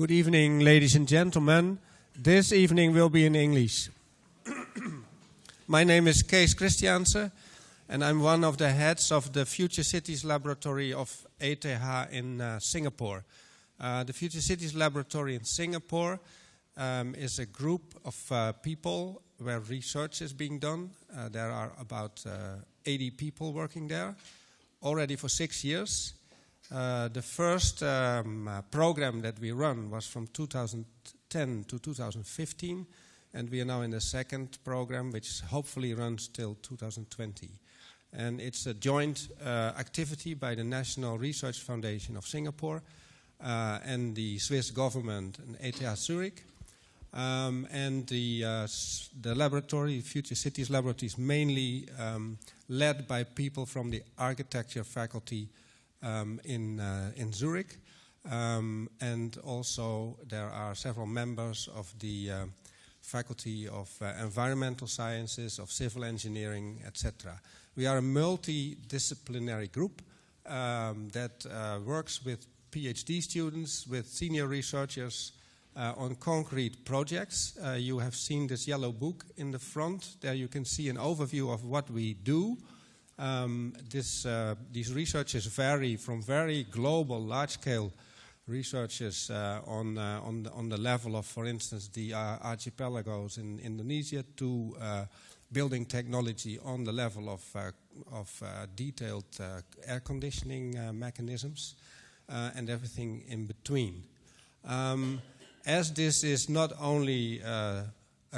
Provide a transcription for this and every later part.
Good evening, ladies and gentlemen. This evening will be in English. My name is Kees Christianse, and I'm one of the heads of the Future Cities Laboratory of ETH in Singapore. The Future Cities Laboratory in Singapore is a group of people where research is being done. There are about 80 people working there, already for 6 years. The first program that we run was from 2010 to 2015, and we are now in the second program, which hopefully runs till 2020. And it's a joint activity by the National Research Foundation of Singapore and the Swiss government and ETH Zurich. And the laboratory, Future Cities Laboratory, is mainly led by people from the architecture faculty in Zurich, and also there are several members of the faculty of environmental sciences, of civil engineering, etc. We are a multidisciplinary group that works with PhD students, with senior researchers on concrete projects. You have seen this yellow book in the front. There you can see an overview of what we do. These researches vary from very global, large-scale researches on the level of, for instance, the archipelagos in Indonesia, to building technology on the level of detailed air conditioning mechanisms, and everything in between. As this is not only a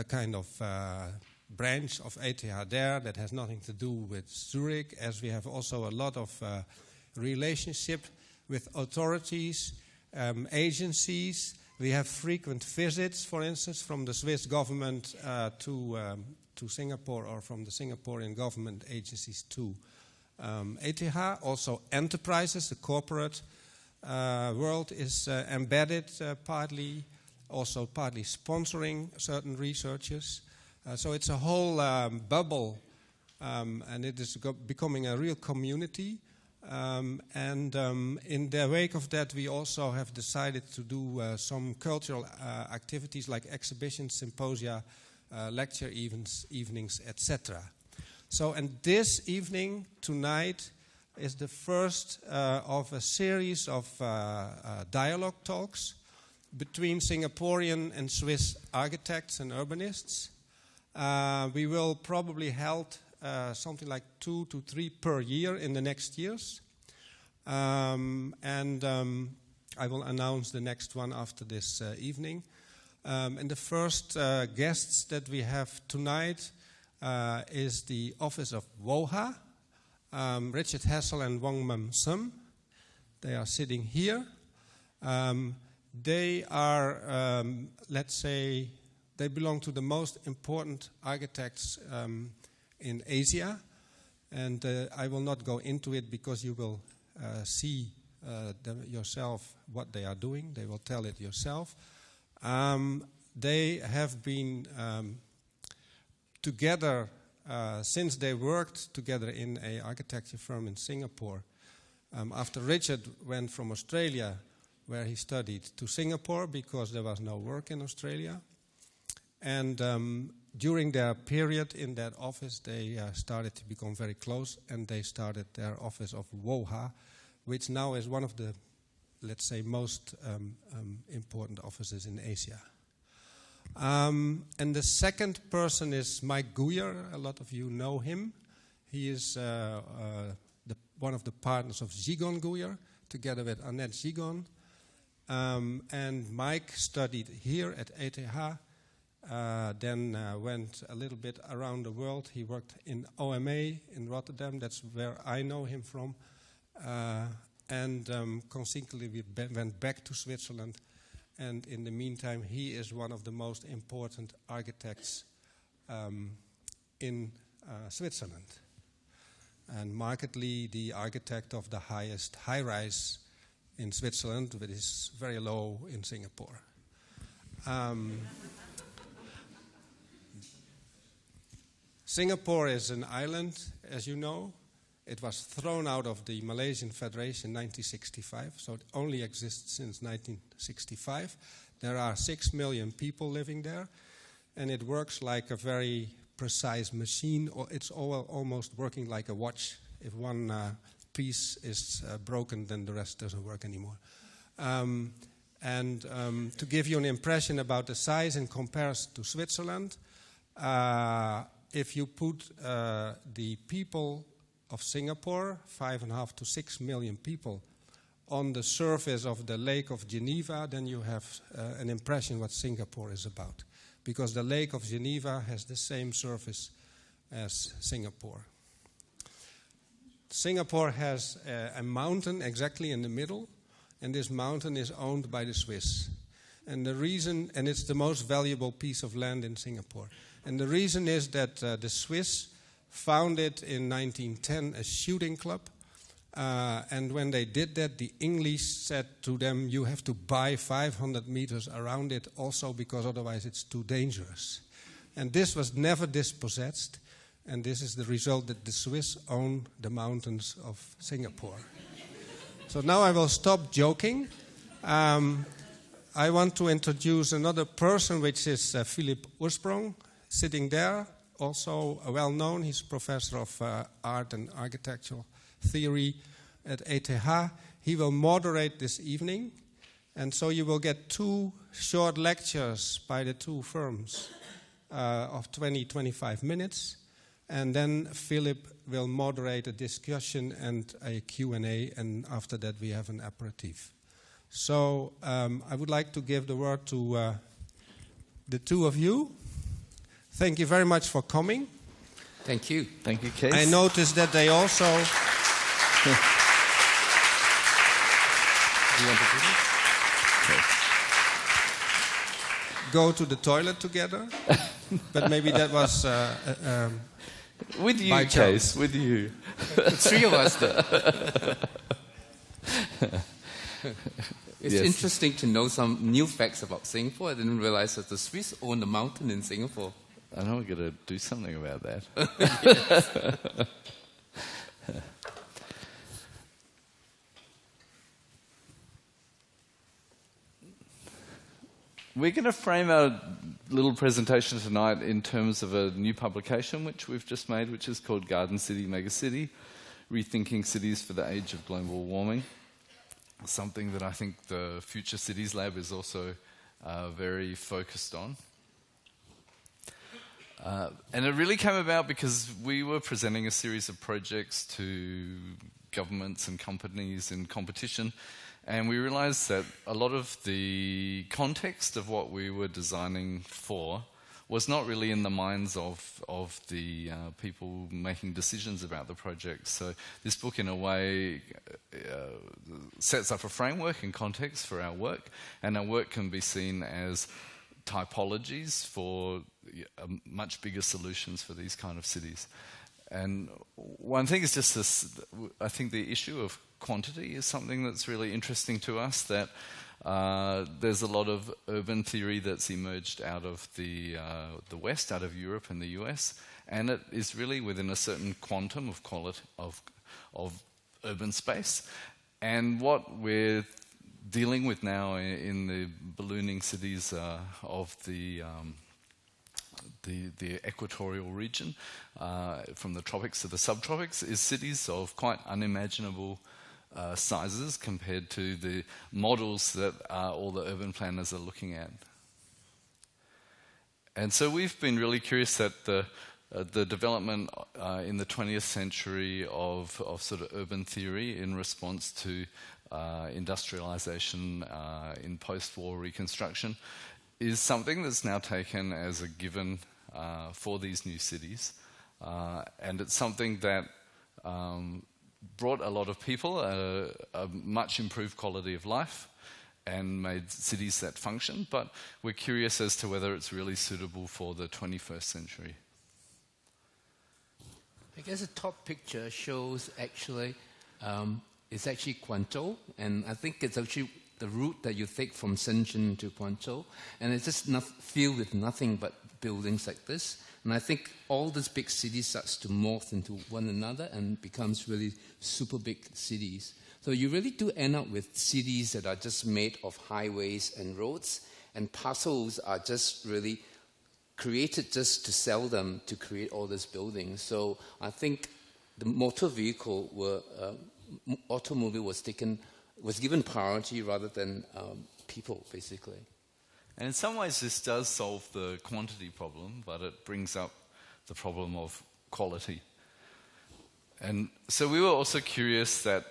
kind of branch of ETH there that has nothing to do with Zurich, as we have also a lot of relationship with authorities, agencies. We have frequent visits, for instance, from the Swiss government to Singapore, or from the Singaporean government agencies to ETH. Also enterprises, the corporate world is embedded partly, also partly sponsoring certain researchers. So it's a whole bubble, and it is becoming a real community. In the wake of that, we also have decided to do some cultural activities like exhibitions, symposia, lecture evenings, etc. So, and this evening, tonight, is the first of a series of dialogue talks between Singaporean and Swiss architects and urbanists. We will probably hold something like 2 to 3 per year in the next years. I will announce the next one after this evening. And the first guests that we have tonight is the office of WOHA, Richard Hassel and Wong Mum Sum. They are sitting here. They are, let's say, they belong to the most important architects in Asia, and I will not go into it because you will see yourself what they are doing. They will tell it yourself. They have been together since they worked together in an architecture firm in Singapore. After Richard went from Australia, where he studied, to Singapore because there was no work in Australia. And during their period in that office, they started to become very close, and they started their office of WOHA, which now is one of the, let's say, most important offices in Asia. And the second person is Mike Guyer. A lot of you know him. He is one of the partners of Gigon Guyer, together with Annette Gigon. And Mike studied here at ETH, then went a little bit around the world. He worked in OMA in Rotterdam. That's where I know him from. And consequently, we went back to Switzerland. And in the meantime, he is one of the most important architects in Switzerland. And markedly, the architect of the highest high-rise in Switzerland, which is very low in Singapore. Singapore is an island, as you know. It was thrown out of the Malaysian Federation in 1965, so it only exists since 1965. There are 6 million people living there, and it works like a very precise machine. It's almost working like a watch. If one piece is broken, then the rest doesn't work anymore. To give you an impression about the size in comparison to Switzerland, if you put the people of Singapore, 5.5 to 6 million people, on the surface of the Lake of Geneva, then you have an impression what Singapore is about. Because the Lake of Geneva has the same surface as Singapore. Singapore has a mountain exactly in the middle, and this mountain is owned by the Swiss. And the reason, and it's the most valuable piece of land in Singapore. And the reason is that the Swiss founded in 1910 a shooting club. And when they did that, the English said to them, you have to buy 500 meters around it also because otherwise it's too dangerous. And this was never dispossessed. And this is the result that the Swiss own the mountains of Singapore. So now I will stop joking. I want to introduce another person, which is Philip Oorsprong, sitting there, also well-known. He's professor of art and architectural theory at ETH. He will moderate this evening, and so you will get 2 short lectures by the 2 firms of 20-25 minutes, and then Philip will moderate a discussion and a Q&A, and after that we have an aperitif. So I would like to give the word to the 2 of you. Thank you very much for coming. Thank you. Thank you, Kees. I noticed that they also... Do you want to do this? Go to the toilet together, but maybe that was... with you, Kees, with you. The 3 of us there. It's interesting to know some new facts about Singapore. I didn't realize that the Swiss own a mountain in Singapore. I know we're going to do something about that. We're going to frame our little presentation tonight in terms of a new publication which we've just made, which is called Garden City Megacity, Rethinking Cities for the Age of Global Warming. Something that I think the Future Cities Lab is also very focused on. And it really came about because we were presenting a series of projects to governments and companies in competition, and we realized that a lot of the context of what we were designing for was not really in the minds of the people making decisions about the project. So this book, in a way, sets up a framework and context for our work, and our work can be seen as typologies for much bigger solutions for these kind of cities. And one thing is just this, I think the issue of quantity is something that's really interesting to us, that there's a lot of urban theory that's emerged out of the West, out of Europe and the US, and it is really within a certain quantum of quality of urban space. And what we're dealing with now in the ballooning cities of the equatorial region, from the tropics to the subtropics, is cities of quite unimaginable sizes compared to the models that all the urban planners are looking at. And so we've been really curious that the development in the 20th century of sort of urban theory in response to industrialization in post-war reconstruction is something that's now taken as a given for these new cities. And it's something that brought a lot of people a much improved quality of life and made cities that function, but we're curious as to whether it's really suitable for the 21st century. I guess the top picture shows actually, it's actually Guangzhou, and I think it's actually the route that you take from Shenzhen to Guangzhou, and it's just filled with nothing but buildings like this. And I think all these big cities starts to morph into one another and becomes really super big cities. So you really do end up with cities that are just made of highways and roads, and parcels are just really created just to sell them to create all these buildings. So I think the motor vehicle automobile was given priority rather than people, basically. And in some ways this does solve the quantity problem, but it brings up the problem of quality. And so we were also curious that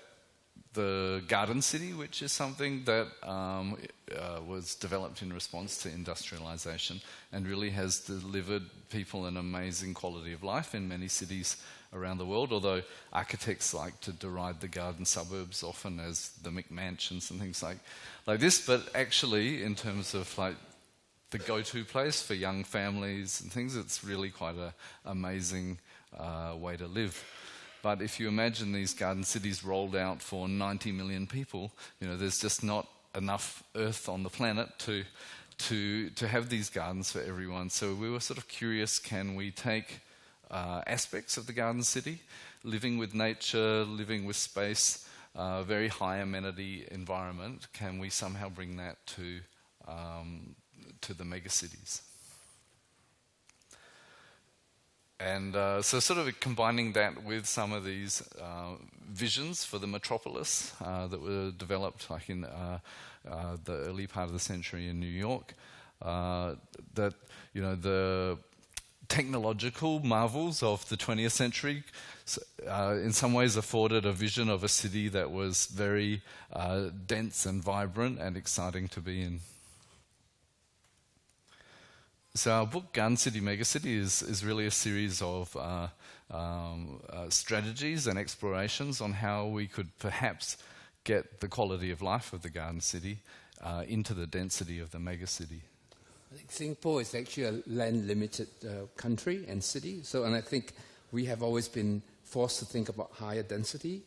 the garden city, which is something that was developed in response to industrialization and really has delivered people an amazing quality of life in many cities around the world, although architects like to deride the garden suburbs often as the McMansions and things like this, but actually in terms of like the go-to place for young families and things, it's really quite an amazing way to live. But if you imagine these garden cities rolled out for 90 million people, there's just not enough earth on the planet to have these gardens for everyone. So we were sort of curious, can we take aspects of the garden city, living with nature, living with space, very high amenity environment, can we somehow bring that to the megacities? And so sort of combining that with some of these visions for the metropolis that were developed like in the early part of the century in New York, that, the technological marvels of the 20th century in some ways afforded a vision of a city that was very dense and vibrant and exciting to be in. So our book, Garden City Megacity, is really a series of strategies and explorations on how we could perhaps get the quality of life of the garden city into the density of the megacity. I think Singapore is actually a land-limited country and city. And I think we have always been forced to think about higher density.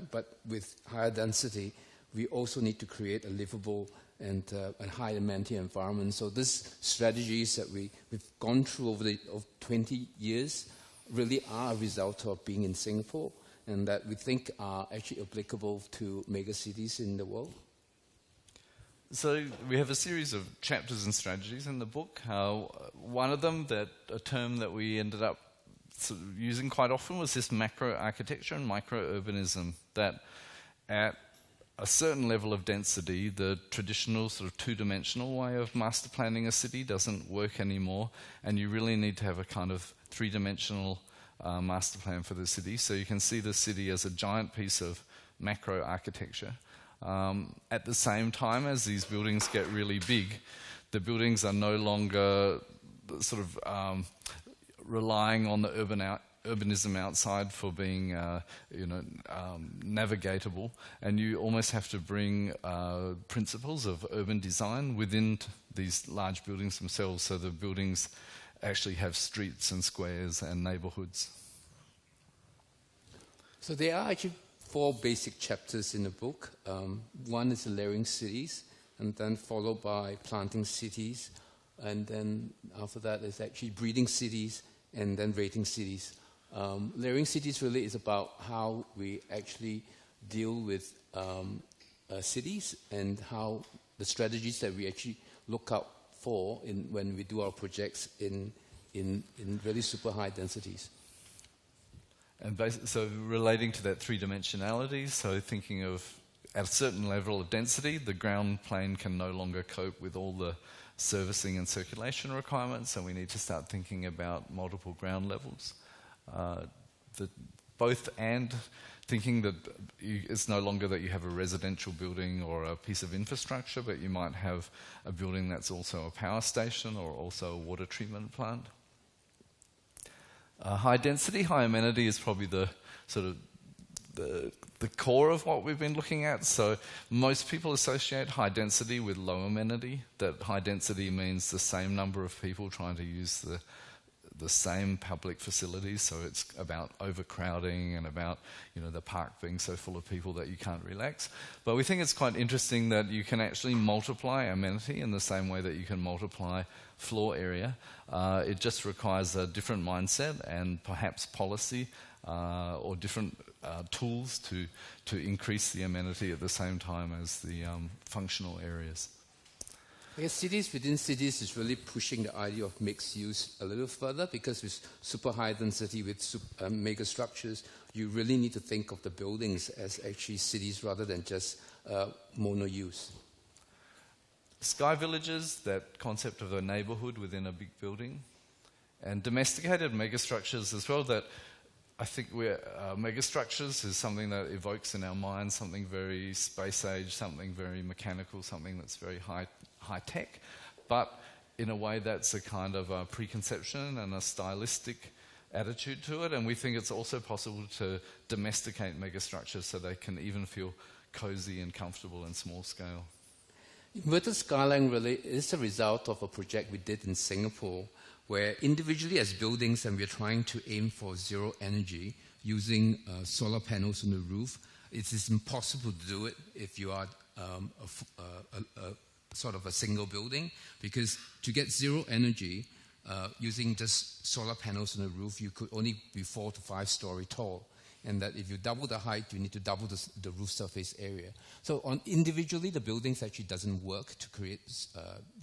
But with higher density, we also need to create a livable and a high amenity environment. So these strategies that we've gone through over 20 years really are a result of being in Singapore, and that we think are actually applicable to megacities in the world. So we have a series of chapters and strategies in the book. One of them, a term that we ended up sort of using quite often, was this macro architecture and micro urbanism, that at a certain level of density, the traditional sort of two-dimensional way of master planning a city doesn't work anymore, and you really need to have a kind of three-dimensional master plan for the city. So you can see the city as a giant piece of macro architecture. At the same time as these buildings get really big, the buildings are no longer sort of relying on the urbanism outside for being, navigatable, and you almost have to bring principles of urban design within these large buildings themselves, so the buildings actually have streets and squares and neighborhoods. So there are actually 4 basic chapters in the book. One is the layering cities, and then followed by planting cities, and then after that is actually breeding cities, and then rating cities. Layering cities really is about how we actually deal with cities and how the strategies that we actually look out for when we do our projects in really super high densities. And so relating to that three-dimensionality, so thinking of at a certain level of density, the ground plane can no longer cope with all the servicing and circulation requirements, and we need to start thinking about multiple ground levels. And thinking that it's no longer that you have a residential building or a piece of infrastructure, but you might have a building that's also a power station or also a water treatment plant. High density, high amenity is probably the sort of the core of what we've been looking at. So most people associate high density with low amenity, that high density means the same number of people trying to use the same public facilities, so it's about overcrowding and about, you know, the park being so full of people that you can't relax. But we think it's quite interesting that you can actually multiply amenity in the same way that you can multiply floor area. It just requires a different mindset and perhaps policy or different tools to increase the amenity at the same time as the functional areas. I guess cities within cities is really pushing the idea of mixed use a little further, because with super high density, with mega structures, you really need to think of the buildings as actually cities rather than just mono use. Sky villages, that concept of a neighborhood within a big building, and domesticated megastructures as well. That I think megastructures is something that evokes in our minds something very space age, something very mechanical, something that's very high tech, but in a way that's a kind of a preconception and a stylistic attitude to it. And we think it's also possible to domesticate megastructures so they can even feel cozy and comfortable in small scale. Inverted skyline really is a result of a project we did in Singapore, where individually as buildings, and we're trying to aim for zero energy using solar panels on the roof. It is impossible to do it if you are sort of a single building, because to get zero energy using just solar panels on the roof, you could only be 4 to 5 story tall. And that if you double the height, you need to double the roof surface area. So individually, the buildings actually doesn't work to create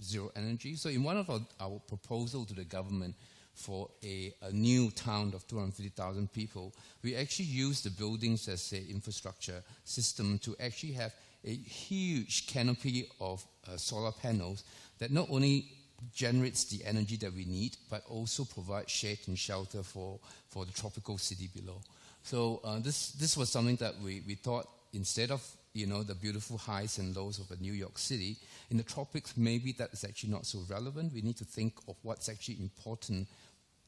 zero energy. So in one of our proposal to the government for a new town of 250,000 people, we actually use the buildings as an infrastructure system to actually have a huge canopy of solar panels that not only generates the energy that we need, but also provides shade and shelter for the tropical city below. So this was something that we thought, instead of the beautiful highs and lows of a New York City, in the tropics maybe that is actually not so relevant. We need to think of what's actually important.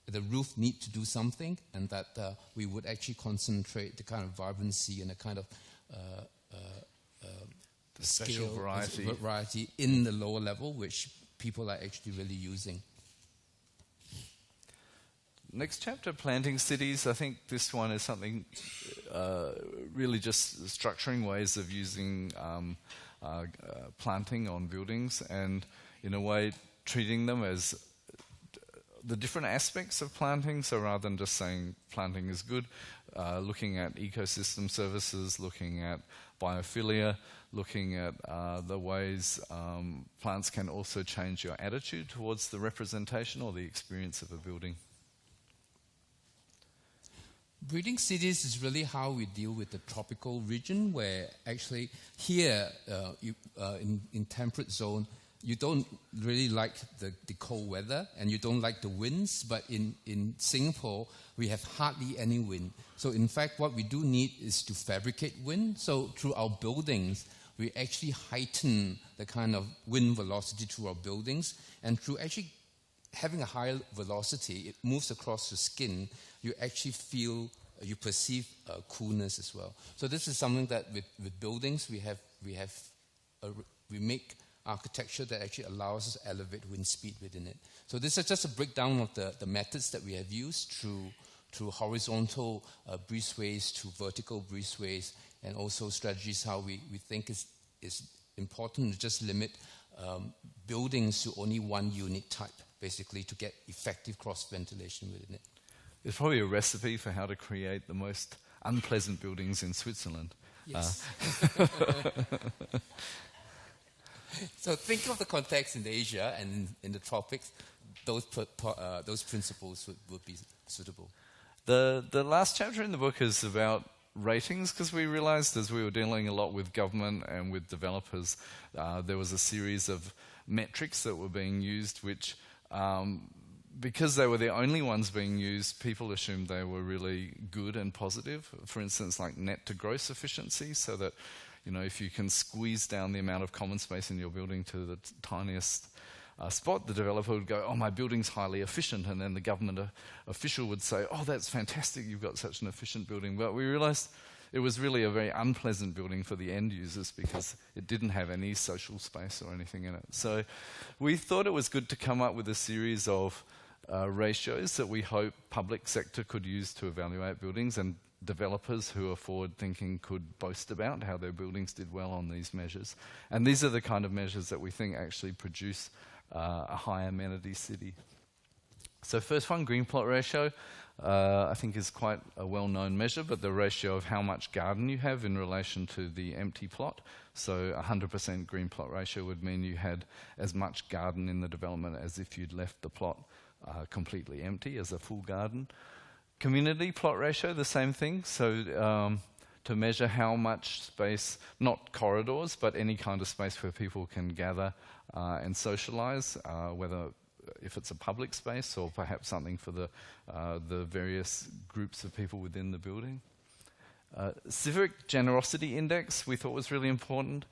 The roof need to do something, and that we would actually concentrate the kind of vibrancy and the kind of the spatial variety in the lower level, which people are actually really using. Next chapter, planting cities. I think this one is something really just structuring ways of using planting on buildings, and in a way treating them as the different aspects of planting. So rather than just saying planting is good, looking at ecosystem services, looking at biophilia, looking at the ways plants can also change your attitude towards the representation or the experience of a building. Breeding cities is really how we deal with the tropical region, where actually here in temperate zone, you don't really like the cold weather and you don't like the winds, but in Singapore, we have hardly any wind. So in fact, what we do need is to fabricate wind. So through our buildings, we actually heighten the kind of wind velocity through our buildings, and through actually having a higher velocity, it moves across your skin, you actually feel, you perceive coolness as well. So this is something that with buildings, we make architecture that actually allows us to elevate wind speed within it. So this is just a breakdown of the methods that we have used through horizontal breezeways to vertical breezeways, and also strategies how we think is important to just limit buildings to only one unit type, basically, to get effective cross-ventilation within it. It's probably a recipe for how to create the most unpleasant buildings in Switzerland. Yes. So think of the context in Asia and in the tropics. Those principles would be suitable. The last chapter in the book is about ratings, because we realized as we were dealing a lot with government and with developers, there was a series of metrics that were being used, which because they were the only ones being used, people assumed they were really good and positive. For instance, like net to gross efficiency, so that if you can squeeze down the amount of common space in your building to the tiniest spot, the developer would go, "Oh, my building's highly efficient," and then the government official would say, "Oh, that's fantastic, you've got such an efficient building." But we realized it was really a very unpleasant building for the end users, because it didn't have any social space or anything in it. So we thought it was good to come up with a series of ratios that we hope public sector could use to evaluate buildings, and developers who are forward-thinking could boast about how their buildings did well on these measures. And these are the kind of measures that we think actually produce a high amenity city. So first one, green plot ratio, I think is quite a well-known measure, but the ratio of how much garden you have in relation to the empty plot. So 100% green plot ratio would mean you had as much garden in the development as if you'd left the plot completely empty as a full garden. Community plot ratio, the same thing. So to measure how much space, not corridors, but any kind of space where people can gather and socialize, whether if it's a public space or perhaps something for the various groups of people within the building. Civic generosity index we thought was really important.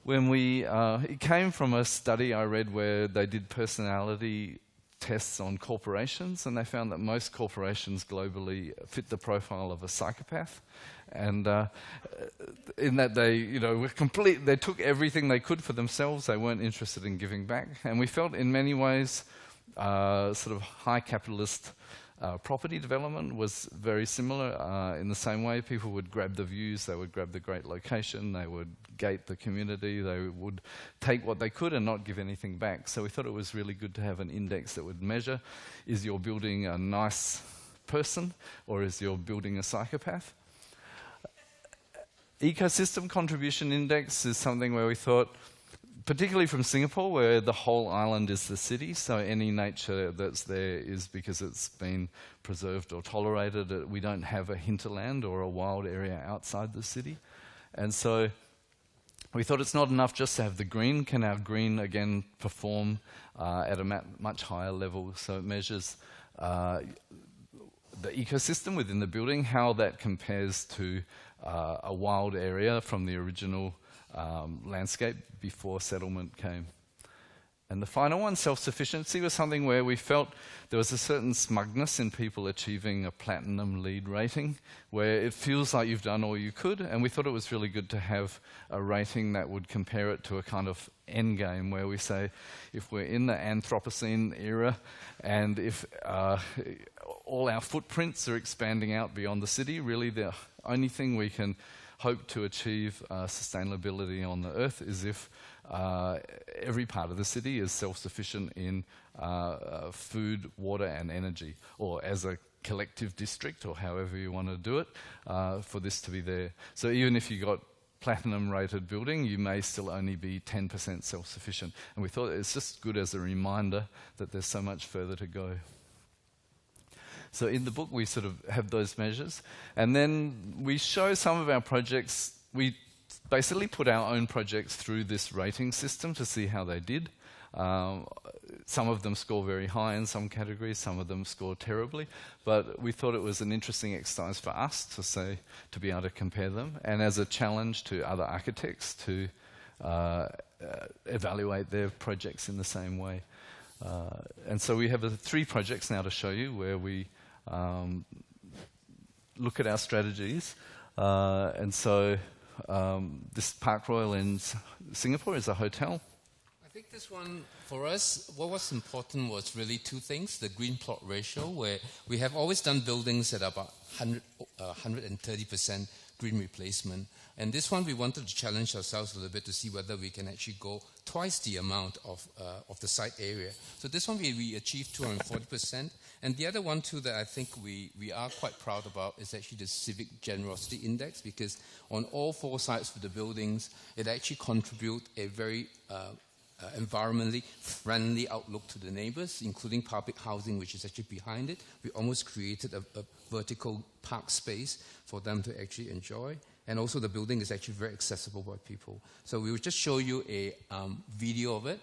When it came from a study I read where they did personality tests on corporations, and they found that most corporations globally fit the profile of a psychopath, and in that they, were complete. They took everything they could for themselves. They weren't interested in giving back, and we felt in many ways, sort of high capitalist property development was very similar. In the same way, people would grab the views, they would grab the great location, they would gate the community, they would take what they could and not give anything back. So we thought it was really good to have an index that would measure, is your building a nice person or is your building a psychopath? Ecosystem contribution index is something where we thought, particularly from Singapore, where the whole island is the city, so any nature that's there is because it's been preserved or tolerated. We don't have a hinterland or a wild area outside the city. And so we thought it's not enough just to have the green. Can our green, again, perform at a much higher level? So it measures the ecosystem within the building, how that compares to a wild area from the original landscape before settlement came. And the final one, self-sufficiency, was something where we felt there was a certain smugness in people achieving a platinum LEED rating, where it feels like you've done all you could, and we thought it was really good to have a rating that would compare it to a kind of end game, where we say, if we're in the Anthropocene era, and if all our footprints are expanding out beyond the city, really the only thing we can hope to achieve sustainability on the earth is if every part of the city is self-sufficient in food, water and energy, or as a collective district, or however you want to do it, for this to be there. So even if you got platinum rated building, you may still only be 10% self-sufficient. And we thought it's just good as a reminder that there's so much further to go. So in the book we sort of have those measures, and then we show some of our projects. We basically put our own projects through this rating system to see how they did. Some of them score very high in some categories, some of them score terribly, but we thought it was an interesting exercise for us to be able to compare them, and as a challenge to other architects to evaluate their projects in the same way. And so we have 3 projects now to show you where we look at our strategies. And so this Park Royal in Singapore is a hotel. I think this one, for us, what was important was really 2 things. The green plot ratio, where we have always done buildings at about 130% green replacement. And this one, we wanted to challenge ourselves a little bit to see whether we can actually go twice the amount of the site area. So this one, we achieved 240%. And the other one, too, that I think we are quite proud about is actually the Civic Generosity Index, because on all 4 sides of the buildings, it actually contributes a very environmentally friendly outlook to the neighbors, including public housing, which is actually behind it. We almost created a vertical park space for them to actually enjoy. And also the building is actually very accessible by people. So we will just show you a video of it.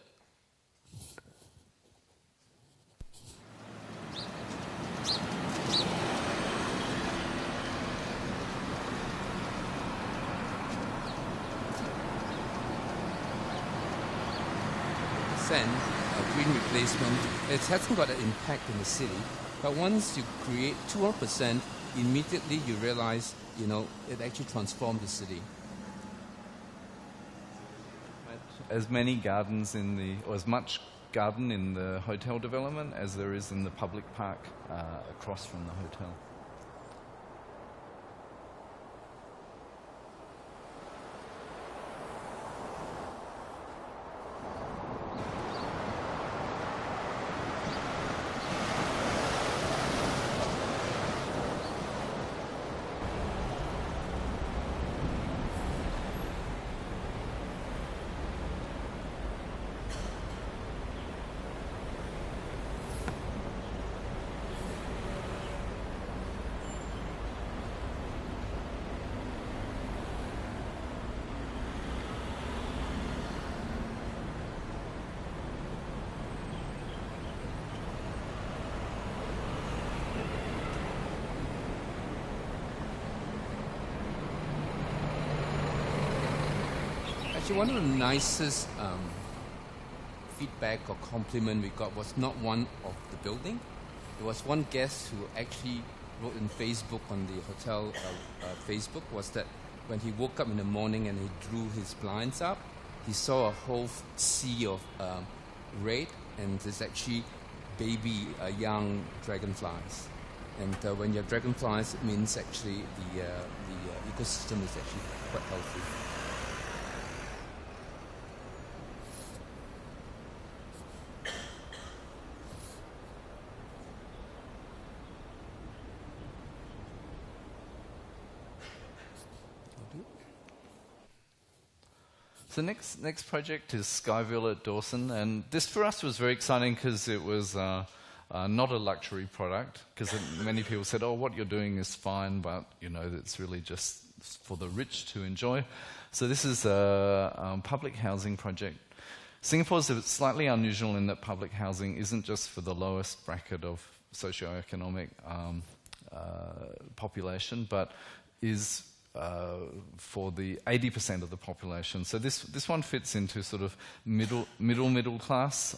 Green replacement, it hasn't got an impact in the city, but once you create 200%, immediately you realize, it actually transformed the city. As many gardens or as much garden in the hotel development as there is in the public park across from the hotel. Actually, one of the nicest feedback or compliment we got was not one of the building. It was one guest who actually wrote in Facebook on the hotel Facebook, was that when he woke up in the morning and he drew his blinds up, he saw a whole sea of red, and there's actually baby young dragonflies. And when you have dragonflies, it means actually the ecosystem is actually quite healthy. So next project is Skyville at Dawson, and this for us was very exciting because it was not a luxury product, because many people said, oh, what you're doing is fine, but you know, it's really just for the rich to enjoy. So this is a public housing project. Singapore is slightly unusual in that public housing isn't just for the lowest bracket of socioeconomic population, but is for the 80% of the population. So this one fits into sort of middle class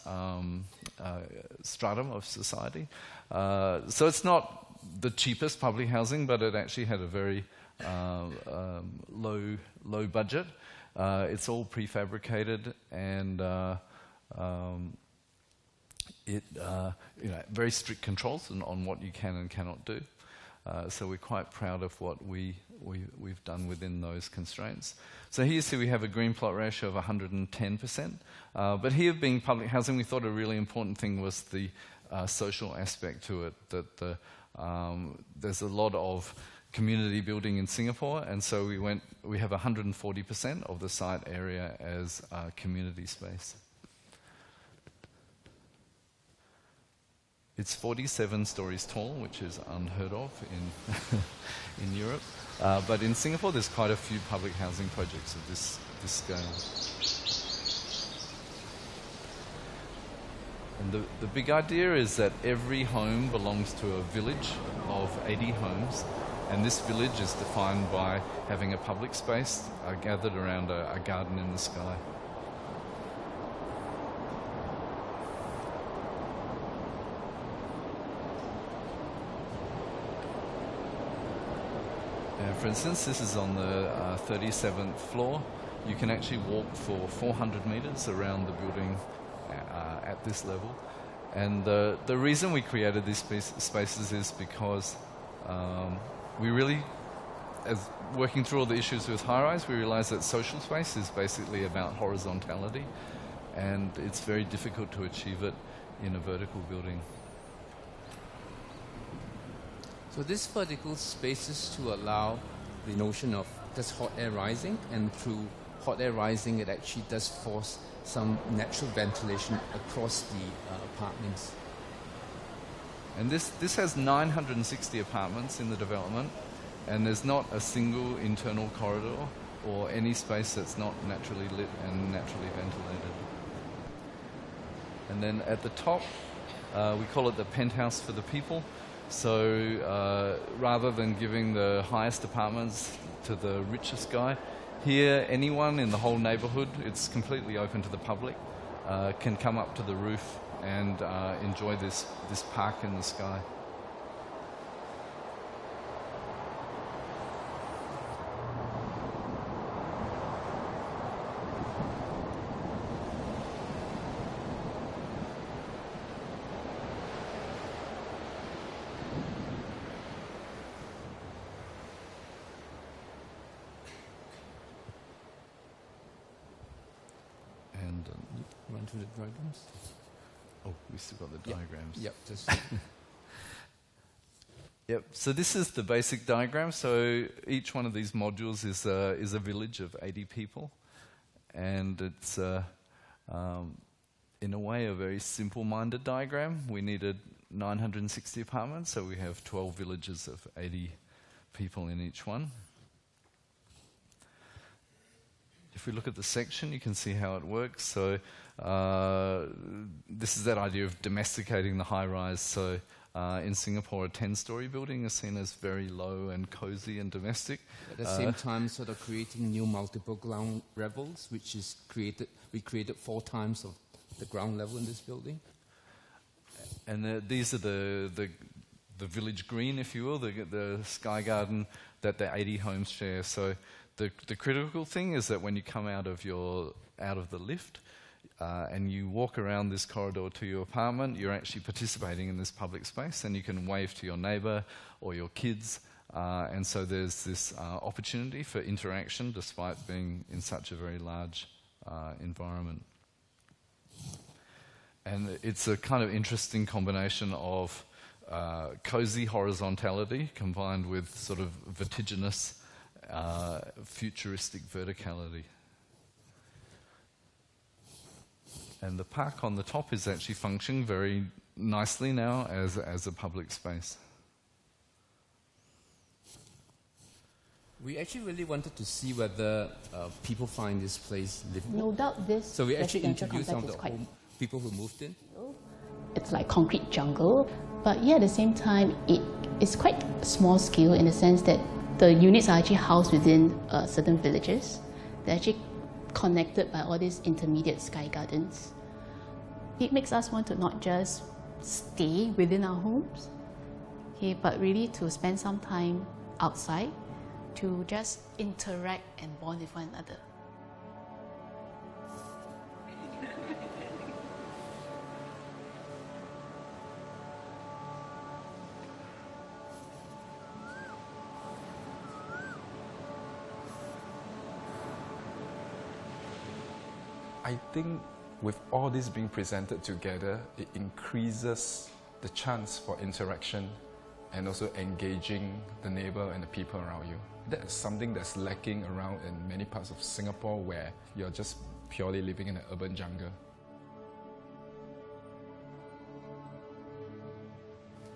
stratum of society. So it's not the cheapest public housing, but it actually had a very low budget. It's all prefabricated, and very strict controls on what you can and cannot do. So we're quite proud of what we've done within those constraints. So here you see we have a green plot ratio of 110%. But here, being public housing, we thought a really important thing was the social aspect to it, that there's a lot of community building in Singapore, and so we have 140% of the site area as community space. It's 47 stories tall, which is unheard of in Europe. But in Singapore, there's quite a few public housing projects of this scale. And the big idea is that every home belongs to a village of 80 homes, and this village is defined by having a public space gathered around a garden in the sky. For instance, this is on the 37th floor. You can actually walk for 400 meters around the building at this level. And the reason we created these spaces is because we really, as working through all the issues with high-rise, we realized that social space is basically about horizontality, and it's very difficult to achieve it in a vertical building. So this vertical space is to allow the notion of just hot air rising, and through hot air rising it actually does force some natural ventilation across the apartments. And this has 960 apartments in the development, and there's not a single internal corridor or any space that's not naturally lit and naturally ventilated. And then at the top, we call it the penthouse for the people. So rather than giving the highest apartments to the richest guy, here anyone in the whole neighborhood, it's completely open to the public, can come up to the roof and enjoy this park in the sky. run through the diagrams. Oh, we still got the diagrams. Yep, just Yep. So this is the basic diagram. So each one of these modules is a village of 80 people, and it's in a way a very simple-minded diagram. We needed 960 apartments, so we have 12 villages of 80 people in each one. If we look at the section, you can see how it works. So this is that idea of domesticating the high-rise. So in Singapore, a 10-story building is seen as very low and cozy and domestic. at the same time sort of creating new multiple ground levels, which is we created 4 times of the ground level in this building. And these are the village green, if you will, the sky garden that the 80 homes share. So the critical thing is that when you come out of the lift and you walk around this corridor to your apartment, you're actually participating in this public space, and you can wave to your neighbour or your kids. And so there's this opportunity for interaction despite being in such a very large environment. And it's a kind of interesting combination of cozy horizontality combined with sort of vertiginous, futuristic verticality. And the park on the top is actually functioning very nicely now as a public space. We actually really wanted to see whether people find this place livable. No doubt this So we actually residential interviewed some of complex the is quite people who moved in. it's like concrete jungle, but yeah, at the same time, it is quite small scale in the sense that the units are actually housed within certain villages. They're actually connected by all these intermediate sky gardens. It makes us want to not just stay within our homes, okay, but really to spend some time outside to just interact and bond with one another. I think with all this being presented together, it increases the chance for interaction and also engaging the neighbor and the people around you. That's something that's lacking around in many parts of Singapore where you're just purely living in an urban jungle.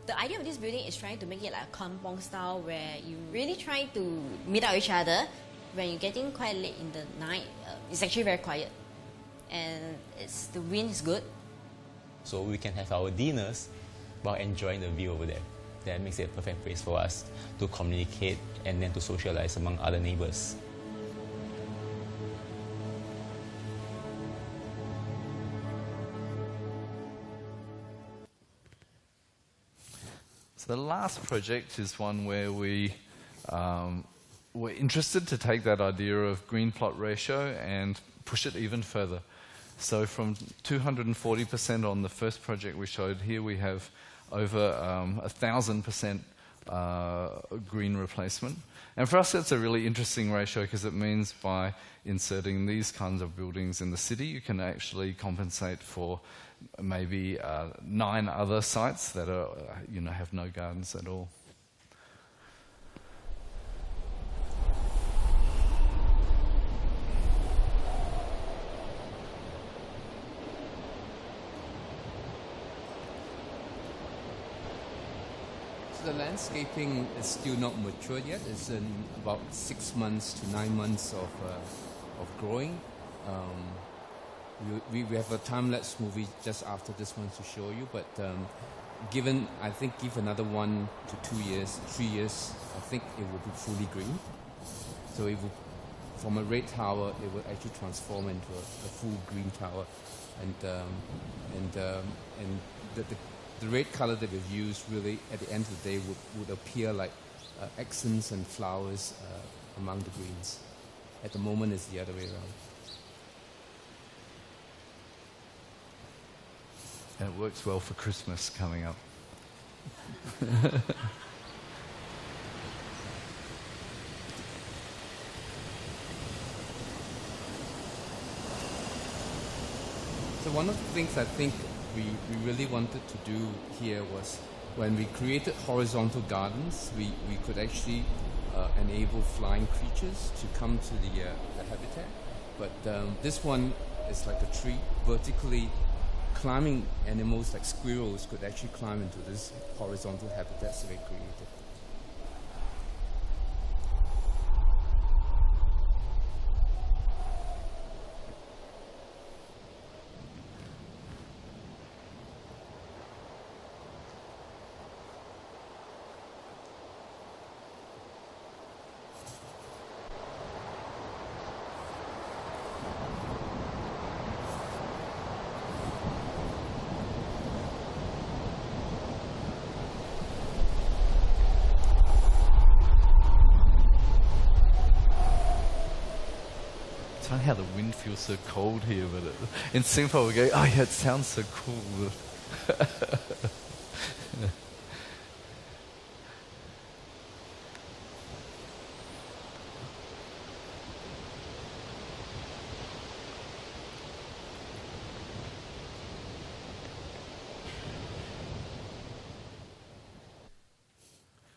The idea of this building is trying to make it like a kampong style where you really try to meet up each other. When you're getting quite late in the night, it's actually very quiet. And the wind is good. So we can have our dinners while enjoying the view over there. That makes it a perfect place for us to communicate and then to socialize among other neighbors. So the last project is one where we were interested to take that idea of green plot ratio and push it even further. So from 240% on the first project we showed here, we have over 1,000% green replacement. And for us, that's a really interesting ratio because it means by inserting these kinds of buildings in the city, you can actually compensate for maybe 9 other sites that are, have no gardens at all. The landscaping is still not mature yet. It's in about 6 months to 9 months of growing. We have a time-lapse movie just after this one to show you, but give another 1 to 2 years, 3 years, I think it will be fully green. So it will, from a red tower, it will actually transform into a full green tower, and the red color that we've used really, at the end of the day, would appear like accents and flowers among the greens. At the moment, it's the other way around. And it works well for Christmas coming up. So one of the things I think we really wanted to do here was when we created horizontal gardens, we could actually enable flying creatures to come to the habitat. But this one is like a tree. Vertically climbing animals like squirrels could actually climb into this horizontal habitats that we created. It's funny how the wind feels so cold here, but in Singapore we go, oh yeah, it sounds so cool.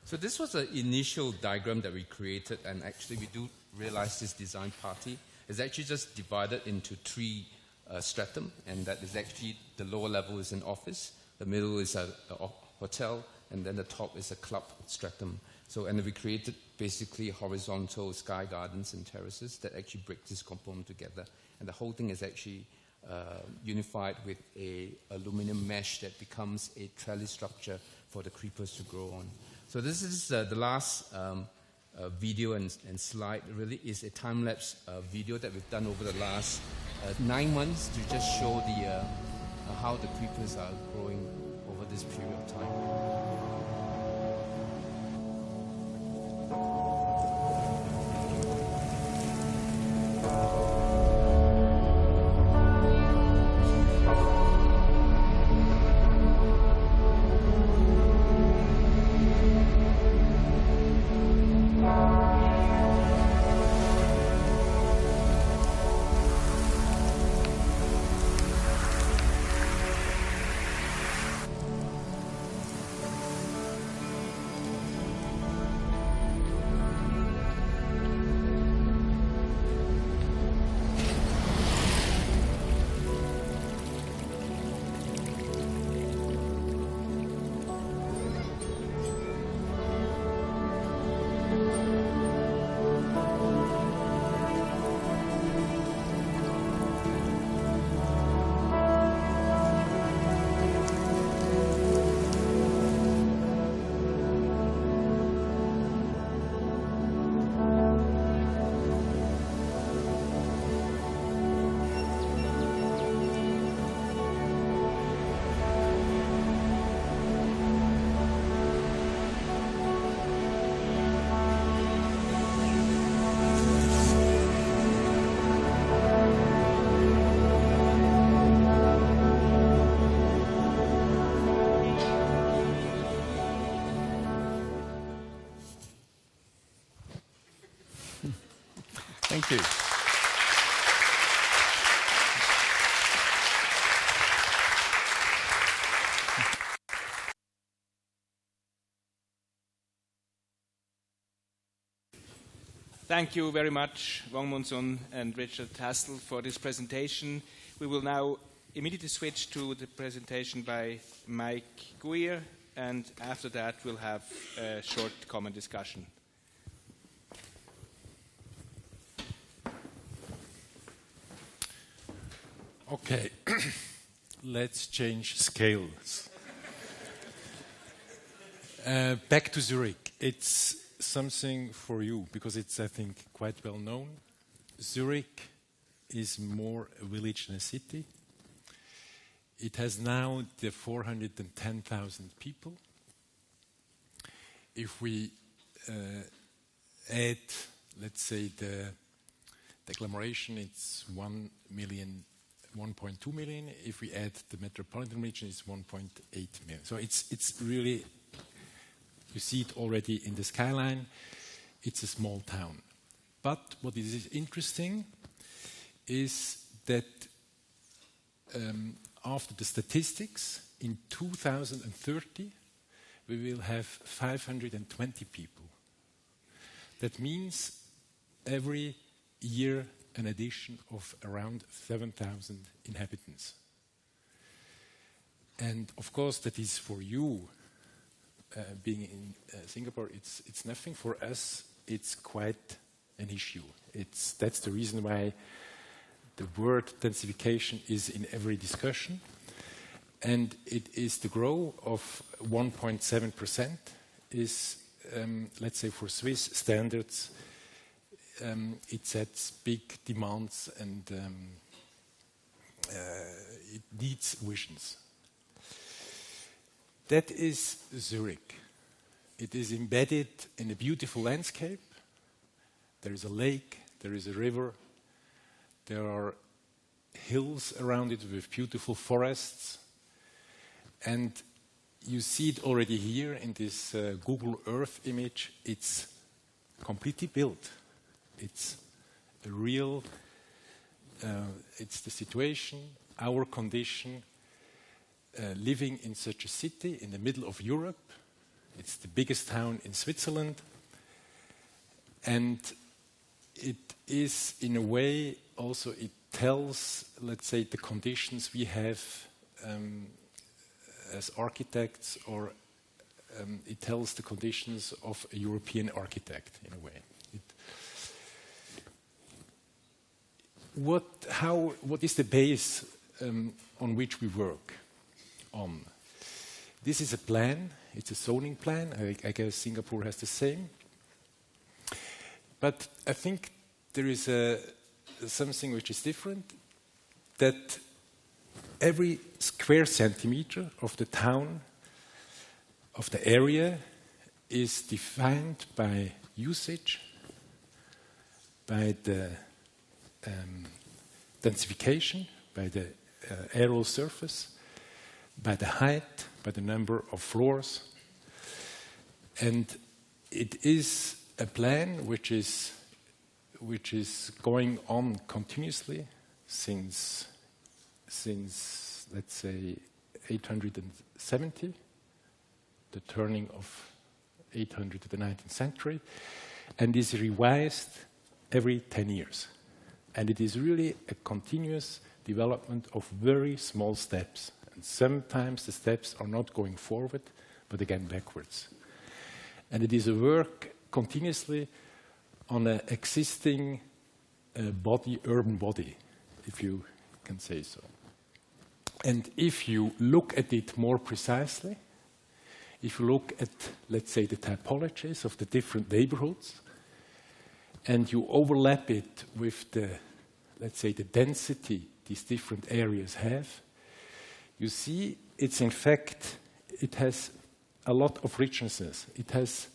So this was the initial diagram that we created, and actually we do realize this design party is actually just divided into three stratum, and that is actually the lower level is an office, the middle is a hotel, and then the top is a club stratum. So, and we created basically horizontal sky gardens and terraces that actually break this component together, and the whole thing is actually unified with a aluminum mesh that becomes a trellis structure for the creepers to grow on. So this is the last video and slide. It really is a time-lapse video that we've done over the last 9 months to just show the how the creepers are growing over this period of time. Thank you. Thank you very much, Wong Mun-sun and Richard Hassel, for this presentation. We will now immediately switch to the presentation by Mike Guier, and after that we'll have a short common discussion. Okay, let's change scales. Back to Zurich. It's something for you because it's, I think, quite well known. Zurich is more a village than a city. It has now the 410,000 people. If we add, let's say, the agglomeration, it's 1.2 million. If we add the metropolitan region, it's 1.8 million. So it's really, you see it already in the skyline, it's a small town. But what is interesting is that after the statistics, in 2030, we will have 520 people. That means every year an addition of around 7,000 inhabitants. And of course, that is for you, being in Singapore, it's nothing. For us, it's quite an issue. That's the reason why the word densification is in every discussion. And it is the growth of 1.7% is, let's say, for Swiss standards, it sets big demands and it needs visions. That is Zurich. It is embedded in a beautiful landscape. There is a lake, there is a river, there are hills around it with beautiful forests. And you see it already here in this Google Earth image. It's completely built. It's a real, it's the situation, our condition, living in such a city in the middle of Europe. It's the biggest town in Switzerland. And it is, in a way, also it tells, let's say, the conditions we have as architects, or it tells the conditions of a European architect, in a way. What is the base on which we work on? This is a plan. It's a zoning plan. I guess Singapore has the same. But I think there is something which is different, that every square centimeter of the town, of the area, is defined by usage, by the densification, by the aerial surface, by the height, by the number of floors. And it is a plan which is going on continuously since let's say 870, the turning of 800 to the 19th century, and is revised every 10 years. And it is really a continuous development of very small steps. And sometimes the steps are not going forward, but again backwards. And it is a work continuously on an existing urban body, if you can say so. And if you look at it more precisely, if you look at, let's say, the typologies of the different neighborhoods, and you overlap it with the, let's say, the density these different areas have, you see it's in fact, it has a lot of richnesses. It has,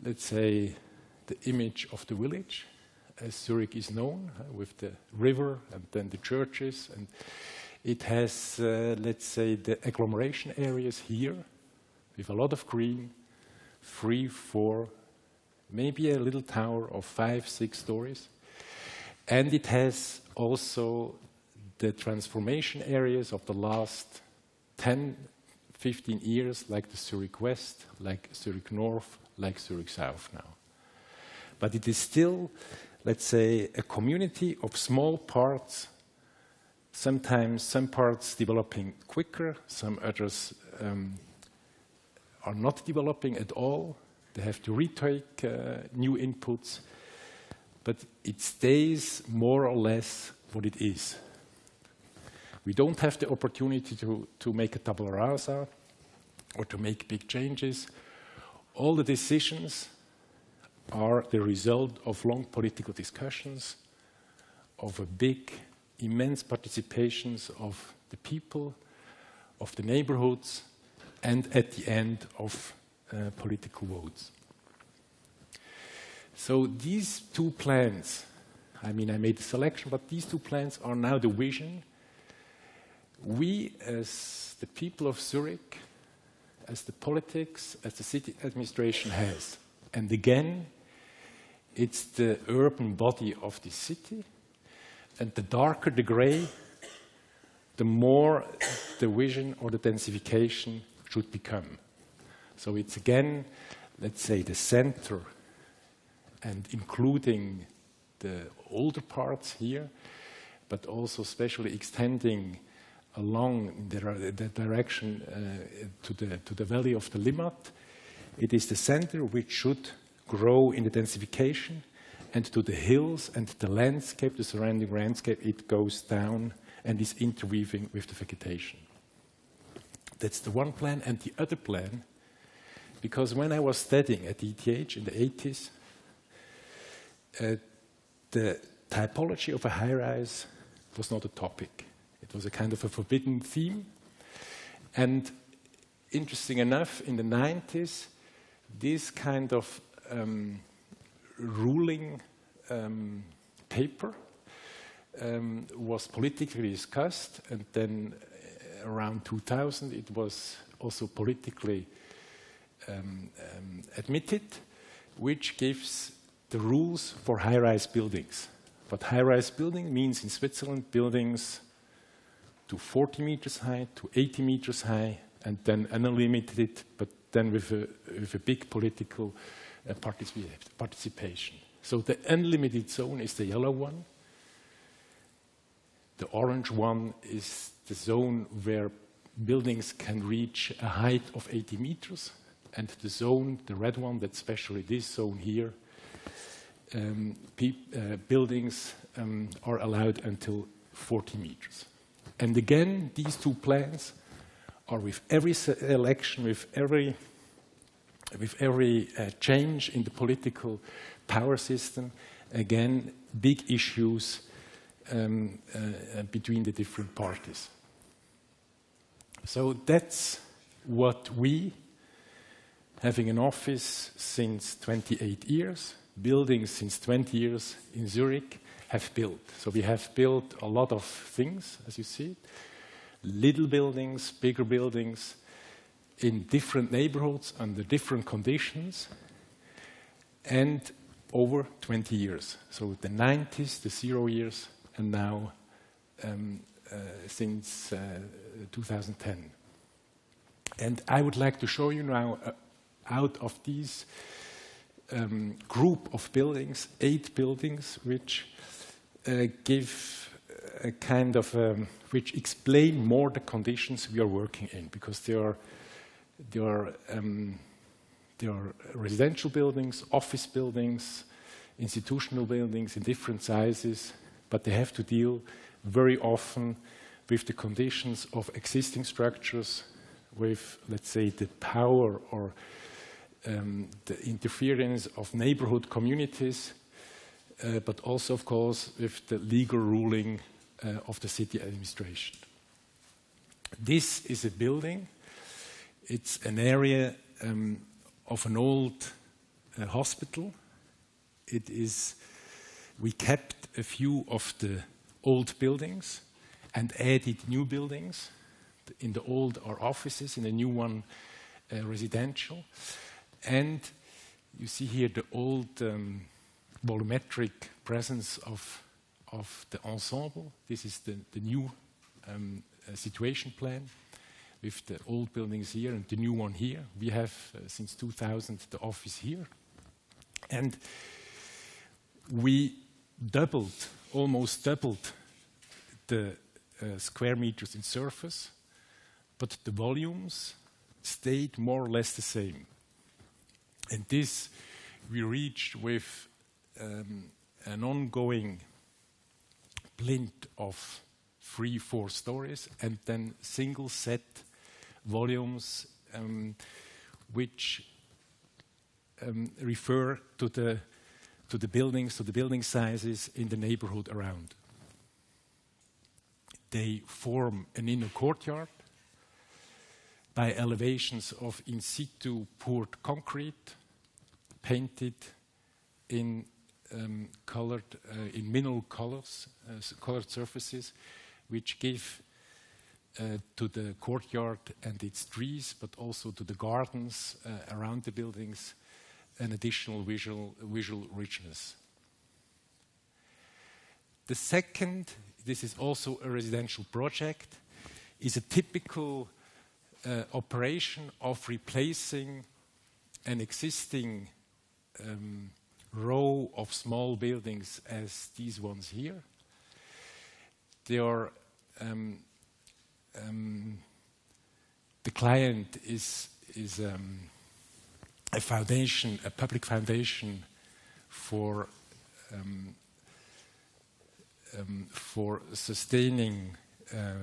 let's say, the image of the village, as Zurich is known, with the river and then the churches. And it has, let's say, the agglomeration areas here, with a lot of green, 3, 4, maybe a little tower of 5, 6 stories. And it has also the transformation areas of the last 10, 15 years, like the Zurich West, like Zurich North, like Zurich South now. But it is still, let's say, a community of small parts, sometimes some parts developing quicker, some others are not developing at all. They have to retake new inputs, but it stays more or less what it is. We don't have the opportunity to make a tabula rasa or to make big changes. All the decisions are the result of long political discussions, of a big, immense participations of the people, of the neighborhoods, and at the end of political votes. So these two plans, I mean, I made a selection, but these two plans are now the vision we, as the people of Zurich, as the politics, as the city administration has. And again, it's the urban body of the city, and the darker the gray, the more the vision or the densification should become. So it's again, let's say, the center and including the older parts here, but also especially extending along the direction to the valley of the Limmat. It is the center which should grow in the densification, and to the hills and the landscape, the surrounding landscape, it goes down and is interweaving with the vegetation. That's the one plan. And the other plan, because when I was studying at ETH in the 80s, the typology of a high-rise was not a topic. It was a kind of a forbidden theme. And interesting enough, in the 90s, this kind of ruling paper was politically discussed, and then around 2000 it was also politically admitted, which gives the rules for high-rise buildings. What high-rise building means in Switzerland, buildings to 40 meters high, to 80 meters high, and then unlimited, but then with a big political participation. So the unlimited zone is the yellow one. The orange one is the zone where buildings can reach a height of 80 meters. And the zone, the red one, that's especially this zone here, buildings are allowed until 40 meters. And again, these two plans are with every election, with every change in the political power system, again, big issues between the different parties. So that's what we, having an office since 28 years, buildings since 20 years in Zurich, have built. So we have built a lot of things, as you see, little buildings, bigger buildings, in different neighborhoods under different conditions, and over 20 years. So the 90s, the 0 years, and now since 2010. And I would like to show you now, out of these group of buildings, 8 buildings, which give a kind of, which explain more the conditions we are working in, because they are residential buildings, office buildings, institutional buildings in different sizes, but they have to deal very often with the conditions of existing structures, with, let's say, the power or the interference of neighborhood communities, but also, of course, with the legal ruling of the city administration. This is a building. It's an area of an old hospital. It is. We kept a few of the old buildings and added new buildings. In the old are offices, in the new one residential. And you see here the old volumetric presence of the ensemble. This is the new situation plan with the old buildings here and the new one here. We have, since 2000, the office here. And we almost doubled the square meters in surface, but the volumes stayed more or less the same. And this we reached with an ongoing plinth of 3-4 stories, and then single set volumes which refer to the buildings, to the building sizes in the neighborhood around. They form an inner courtyard by elevations of in situ poured concrete, painted in colored in mineral colors, colored surfaces, which give to the courtyard and its trees, but also to the gardens around the buildings, an additional visual richness. The second, this is also a residential project. is a typical operation of replacing an existing row of small buildings as these ones here. They are the client is a foundation, a public foundation for sustaining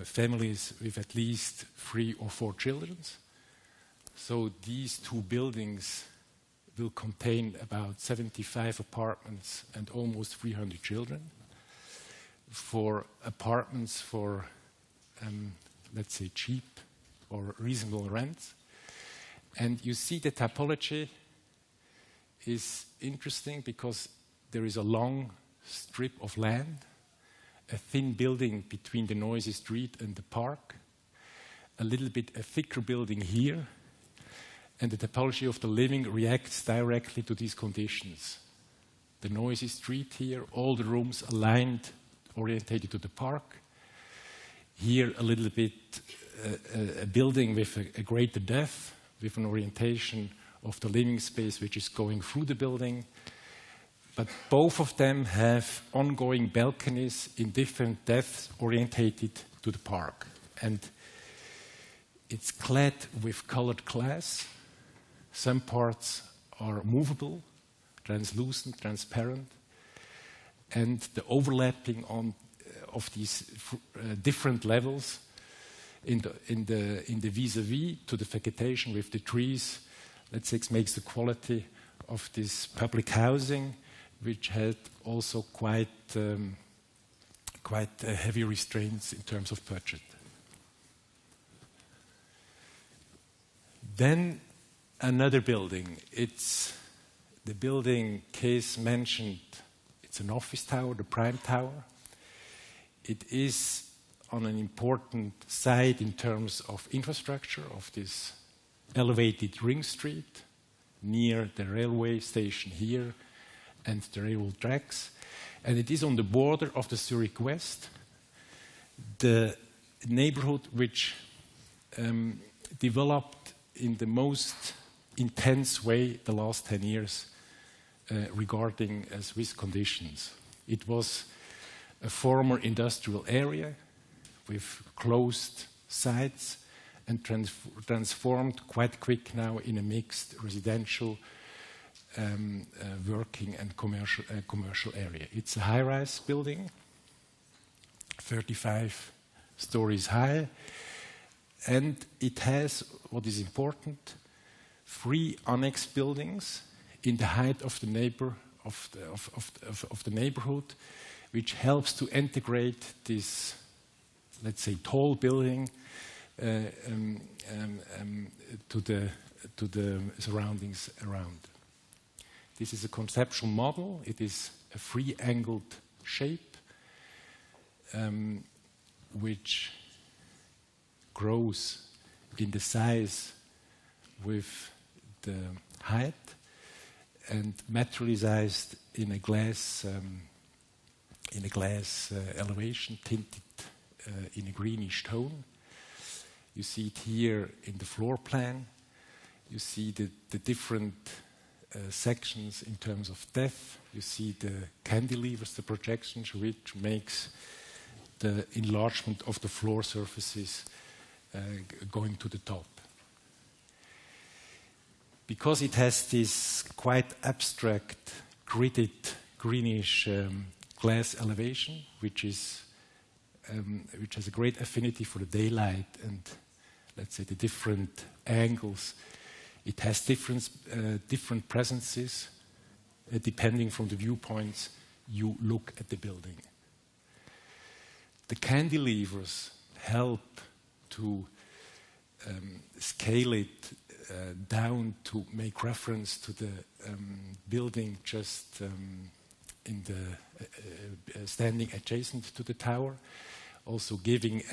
families with at least 3 or 4 children. So these 2 buildings will contain about 75 apartments and almost 300 children. For apartments for, let's say, cheap or reasonable rents. And you see the typology is interesting because there is a long strip of land, a thin building between the noisy street and the park, a little bit a thicker building here, and the typology of the living reacts directly to these conditions. The noisy street here, all the rooms aligned, orientated to the park. Here a little bit a building with a greater depth, with an orientation of the living space which is going through the building. But both of them have ongoing balconies in different depths orientated to the park. And it's clad with colored glass. Some parts are movable, translucent, transparent. And the overlapping of these different levels in the vis-a-vis to the vegetation with the trees, let's say, makes the quality of this public housing, which had also quite heavy restraints in terms of budget. Then another building. It's the building Case mentioned. It's an office tower, the Prime Tower. It is on an important site in terms of infrastructure of this elevated ring street near the railway station here and the railway tracks. And it is on the border of the Zurich West, the neighborhood which developed in the most intense way the last 10 years regarding Swiss conditions. It was a former industrial area with closed sites and transformed quite quick now in a mixed residential, working and commercial area. It's a high-rise building, 35 stories high, and it has, what is important, 3 annex buildings in the height of the neighborhood, which helps to integrate this, let's say, tall building to the surroundings around. This is a conceptual model. It is a 3-angled shape which grows in the size with the height and materialized in a glass elevation tinted in a greenish tone. You see it here in the floor plan. You see the different sections in terms of depth. You see the cantilevers, the projections, which makes the enlargement of the floor surfaces going to the top. Because it has this quite abstract, gridded, greenish glass elevation, which has a great affinity for the daylight and, let's say, the different angles. It has different presences depending from the viewpoints you look at the building. The cantilevers help to scale it down to make reference to the building just in the standing adjacent to the tower, also giving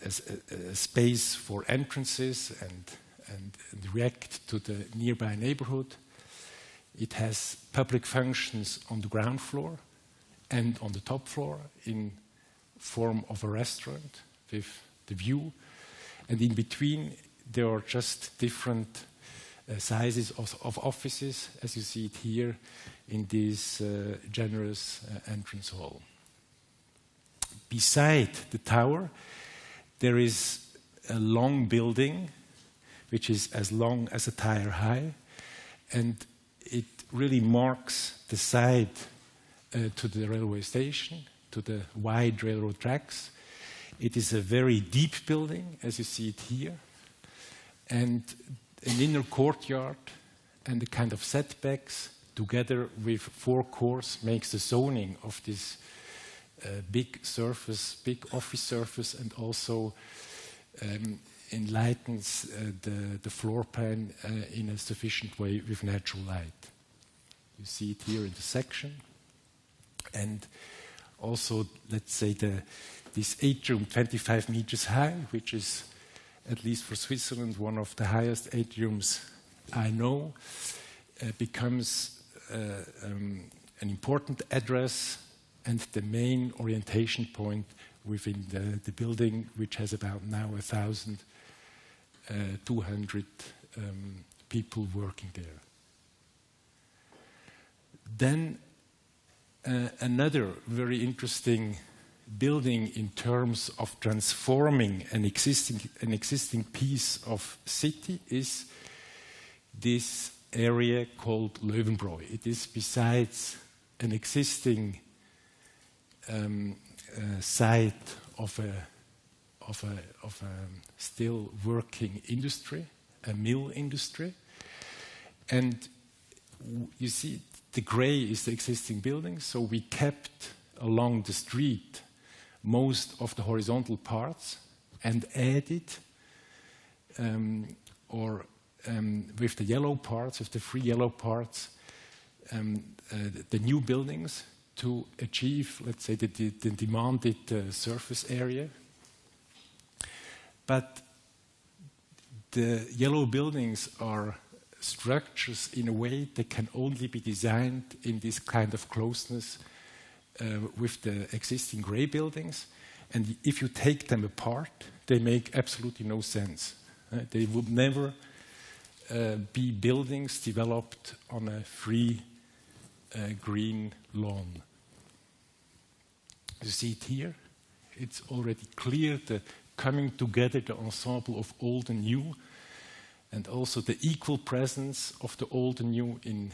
a space for entrances and react to the nearby neighborhood. It has public functions on the ground floor and on the top floor form of a restaurant with the view. And in between, there are just different sizes of offices, as you see it here in this generous entrance hall. Beside the tower, there is a long building, which is as long as a tire high, and it really marks the side to the railway station, to the wide railroad tracks. It is a very deep building, as you see it here, and an inner courtyard and the kind of setbacks, together with four cores, makes the zoning of this big surface, big office surface, and also enlightens the floor plan in a sufficient way with natural light. You see it here in the section. And also, let's say, this atrium, 25 meters high, which is, at least for Switzerland, one of the highest atriums I know, becomes an important address and the main orientation point within the building, which has about now 1,200 people working there. Then another very interesting building in terms of transforming an existing piece of city is this area called Löwenbräu. It is besides an existing site of a still working industry, a mill industry, and you see the gray is the existing building. So we kept along the street most of the horizontal parts and added, with the yellow parts, with the three yellow parts, the new buildings to achieve, let's say, the demanded surface area. But the yellow buildings are structures in a way that can only be designed in this kind of closeness with the existing gray buildings. And if you take them apart, they make absolutely no sense. They would never be buildings developed on a free green lawn. You see it here. It's already clear the coming together, the ensemble of old and new, and also the equal presence of the old and new in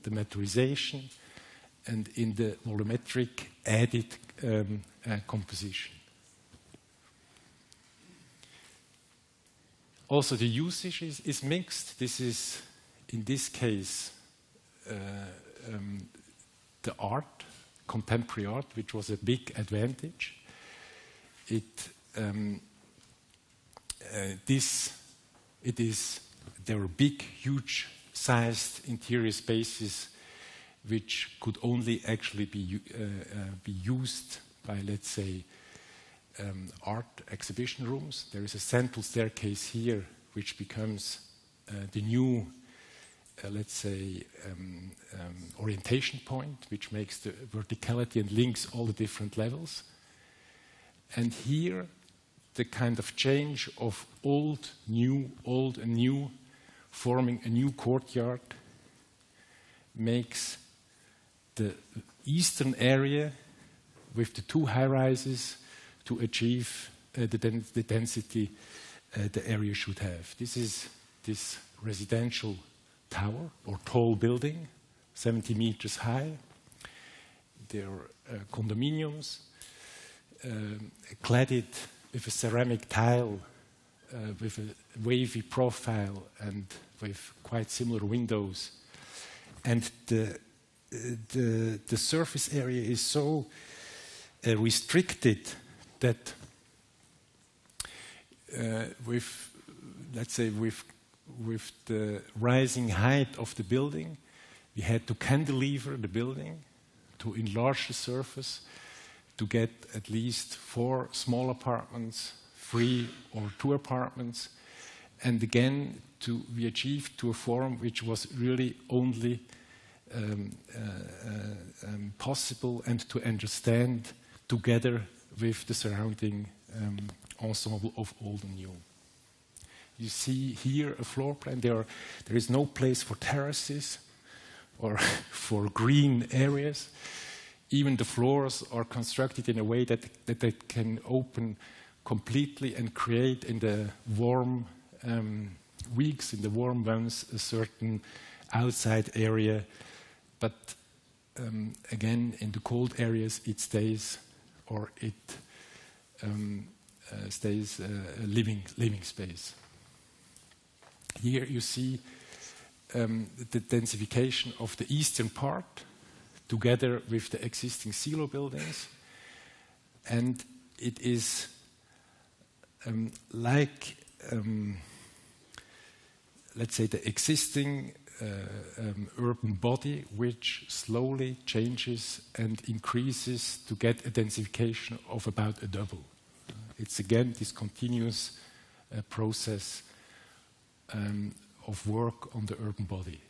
the metrization and in the volumetric added composition. Also, the usage is mixed. This is, in this case, the art, contemporary art, which was a big advantage. There were big, huge-sized interior spaces which could only actually be used by, let's say, art exhibition rooms. There is a central staircase here which becomes the new, let's say, orientation point, which makes the verticality and links all the different levels. And here, the kind of change of old, and new, forming a new courtyard, makes the eastern area with the two high-rises to achieve the density the area should have. This is this residential tower or tall building, 70 meters high. There are condominiums cladded with a ceramic tile, with a wavy profile and with quite similar windows. And the surface area is so restricted that with the rising height of the building, we had to cantilever the building to enlarge the surface to get at least 4 small apartments, 3 or 2 apartments, and again we achieved to a form which was really only possible and to understand together with the surrounding ensemble of old and new. You see here a floor plan. There is no place for terraces or for green areas. Even the floors are constructed in a way that they can open completely and create in the warm weeks, in the warm months, a certain outside area. But again, in the cold areas, it stays, or it stays a living space. Here you see the densification of the eastern part together with the existing silo buildings. And it is like, let's say, the existing urban body, which slowly changes and increases to get a densification of about a double. It's again this continuous process of work on the urban body.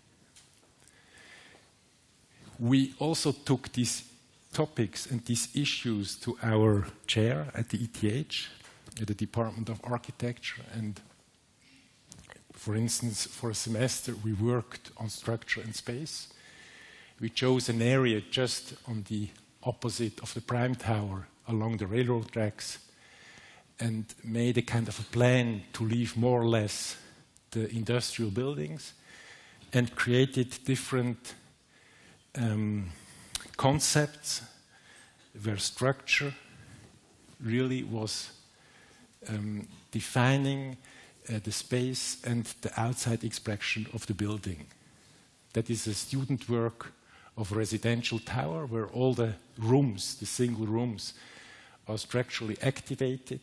We also took these topics and these issues to our chair at the ETH, at the Department of Architecture, and for instance, for a semester we worked on structure and space. We chose an area just on the opposite of the Prime Tower along the railroad tracks and made a kind of a plan to leave more or less the industrial buildings and created different concepts where structure really was defining the space and the outside expression of the building. That is a student work of a residential tower where all the rooms, the single rooms, are structurally activated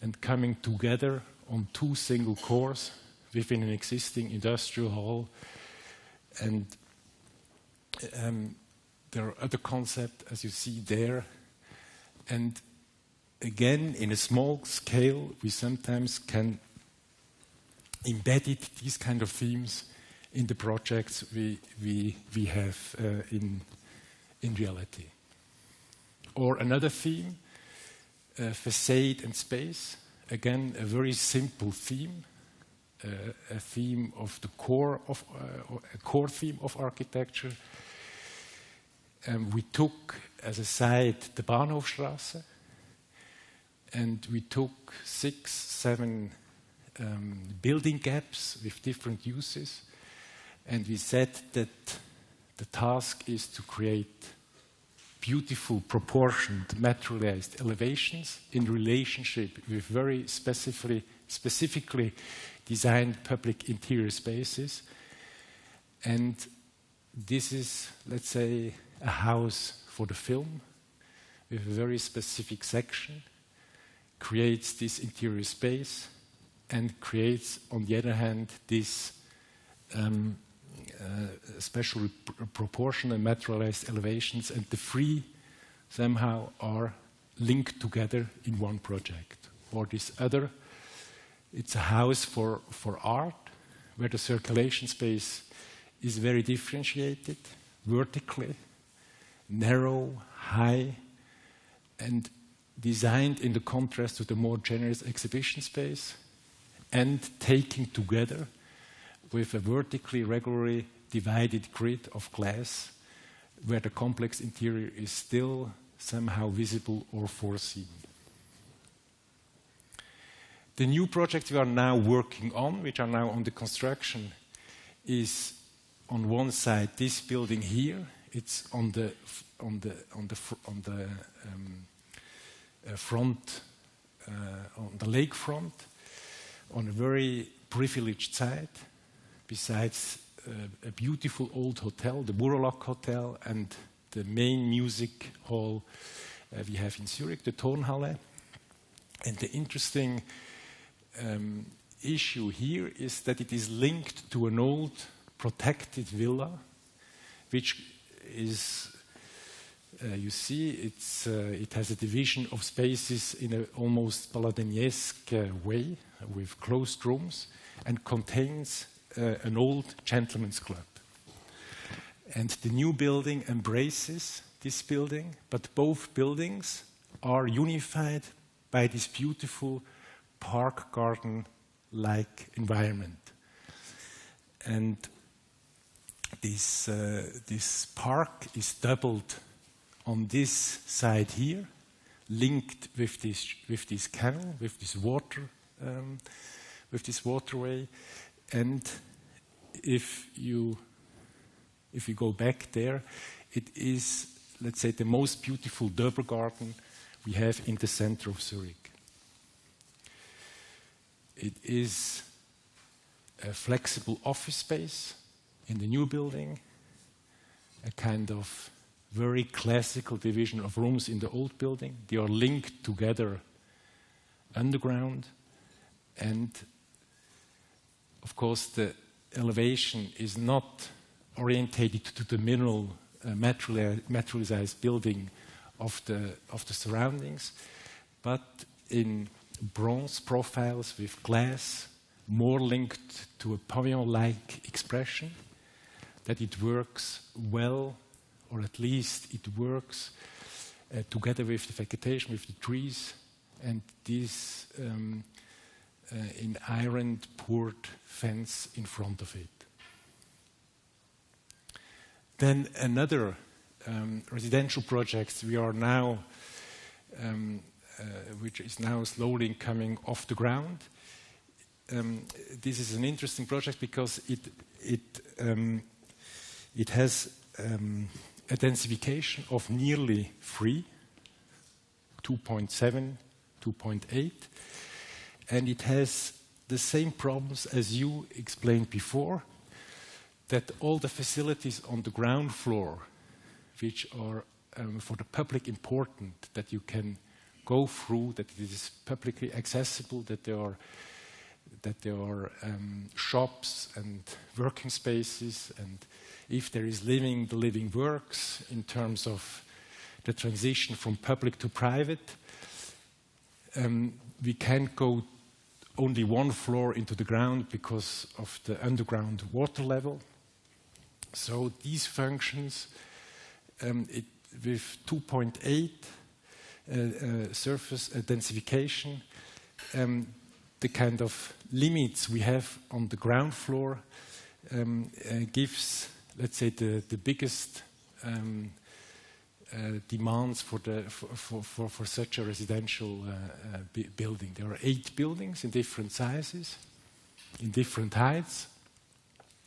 and coming together on two single cores within an existing industrial hall. And there are other concepts, as you see there. And again, in a small scale, we sometimes can embed these kind of themes in the projects we have in reality. Or another theme, facade and space. Again, a very simple theme, a theme of the core of a core theme of architecture. We took as a site the Bahnhofstrasse, and we took 6, 7 building gaps with different uses, and we said that the task is to create beautiful, proportioned, materialized elevations in relationship with very specifically designed public interior spaces. And this is, let's say, a house for the film with a very specific section, creates this interior space, and creates, on the other hand, this special proportion and materialized elevations, and the three somehow are linked together in one project. Or this other, it's a house for art, where the circulation space is very differentiated, vertically, narrow, high, and designed in the contrast to the more generous exhibition space, and taking together with a vertically regularly divided grid of glass, where the complex interior is still somehow visible or foreseen. The new projects we are now working on, which are now under construction, is on one side this building here. It's on the front, on the lakefront, on a very privileged site, besides a beautiful old hotel, the Burolak Hotel, and the main music hall we have in Zurich, the Tonhalle. And the interesting issue here is that it is linked to an old protected villa, which is, you see, it has a division of spaces in an almost Palladiniesque way, with closed rooms, and contains an old gentleman's club. And the new building embraces this building, but both buildings are unified by this beautiful park garden-like environment. And this park is doubled on this side here, linked with this canal, with this waterway. And if you go back there, it is, let's say, the most beautiful Döber garden we have in the center of Zurich. It is a flexible office space in the new building, a kind of very classical division of rooms in the old building. They are linked together underground, and of course the elevation is not orientated to the materialized building of the surroundings, but in bronze profiles with glass, more linked to a pavilion-like expression, that it works well, or at least it works together with the vegetation, with the trees, and this in iron poured fence in front of it. Then another residential project we are now, which is now slowly coming off the ground. This is an interesting project because it has a densification of nearly 3, 2.7, 2.8, and it has the same problems as you explained before, that all the facilities on the ground floor, which are for the public important, that you can go through, that it is publicly accessible, that there are shops and working spaces, and if there is living, the living works in terms of the transition from public to private. We can't go only one floor into the ground because of the underground water level. So these functions, with 2.8 surface densification, the kind of limits we have on the ground floor gives, let's say, the biggest demands for such a residential building. There are 8 buildings in different sizes, in different heights,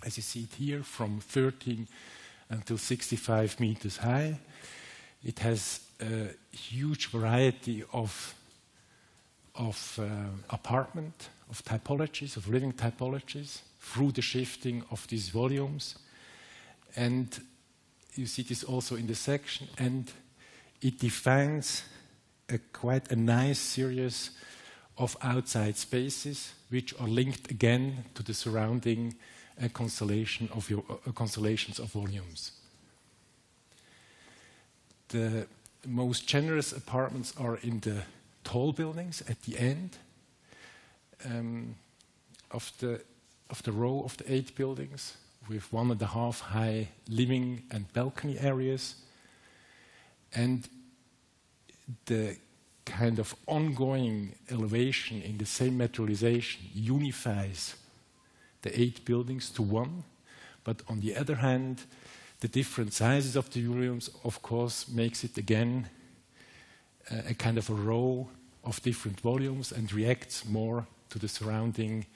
as you see it here, from 13 until 65 meters high. It has a huge variety of apartment, of typologies, of living typologies, through the shifting of these volumes. And you see this also in the section, and it defines quite a nice series of outside spaces, which are linked again to the surrounding constellations of volumes. The most generous apartments are in the tall buildings at the end of the row of the 8 buildings, with 1.5 high living and balcony areas. And the kind of ongoing elevation in the same materialization unifies the 8 buildings to one. But on the other hand, the different sizes of the rooms, of course, makes it again a kind of a row of different volumes and reacts more to the surrounding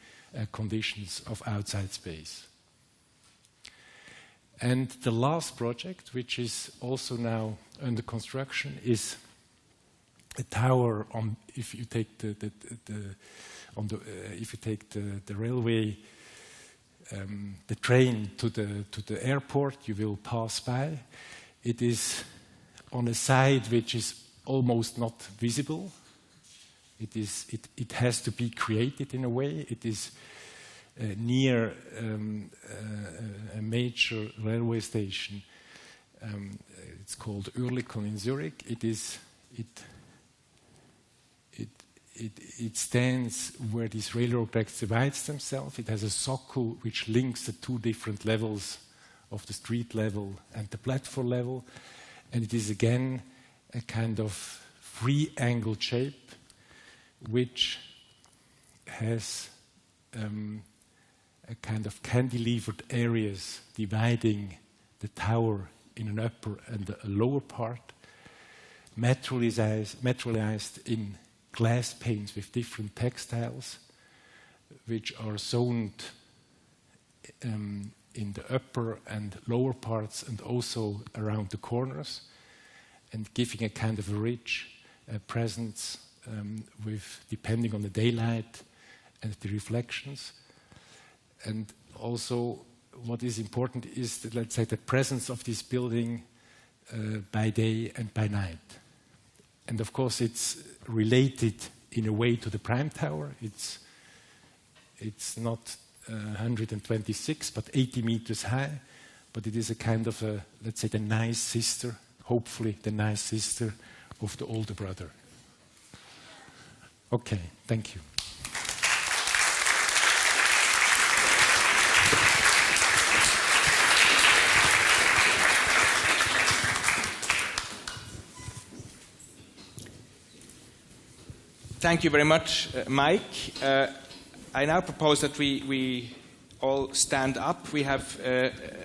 conditions of outside space. And the last project, which is also now under construction, is a tower on. If you take the railway, the train to the airport, you will pass by. It is on a side which is almost not visible. It has to be created in a way. It is near a major railway station. It's called Oerlikon in Zurich. It stands where these railroad tracks divides themselves. It has a socle which links the 2 different levels of the street level and the platform level. And it is again a kind of 3-angled shape, which has a kind of cantilevered areas dividing the tower in an upper and a lower part, materialized in glass panes with different textiles, which are zoned in the upper and lower parts and also around the corners, and giving a kind of a rich presence with, depending on the daylight and the reflections. And also what is important is that, let's say, the presence of this building by day and by night. And of course it's related in a way to the Prime Tower. It's not 126 but 80 meters high, but it is a kind of a, let's say, the nice sister, hopefully the nice sister of the older brother. Okay, thank you. Thank you very much, Mike. I now propose that we all stand up. We have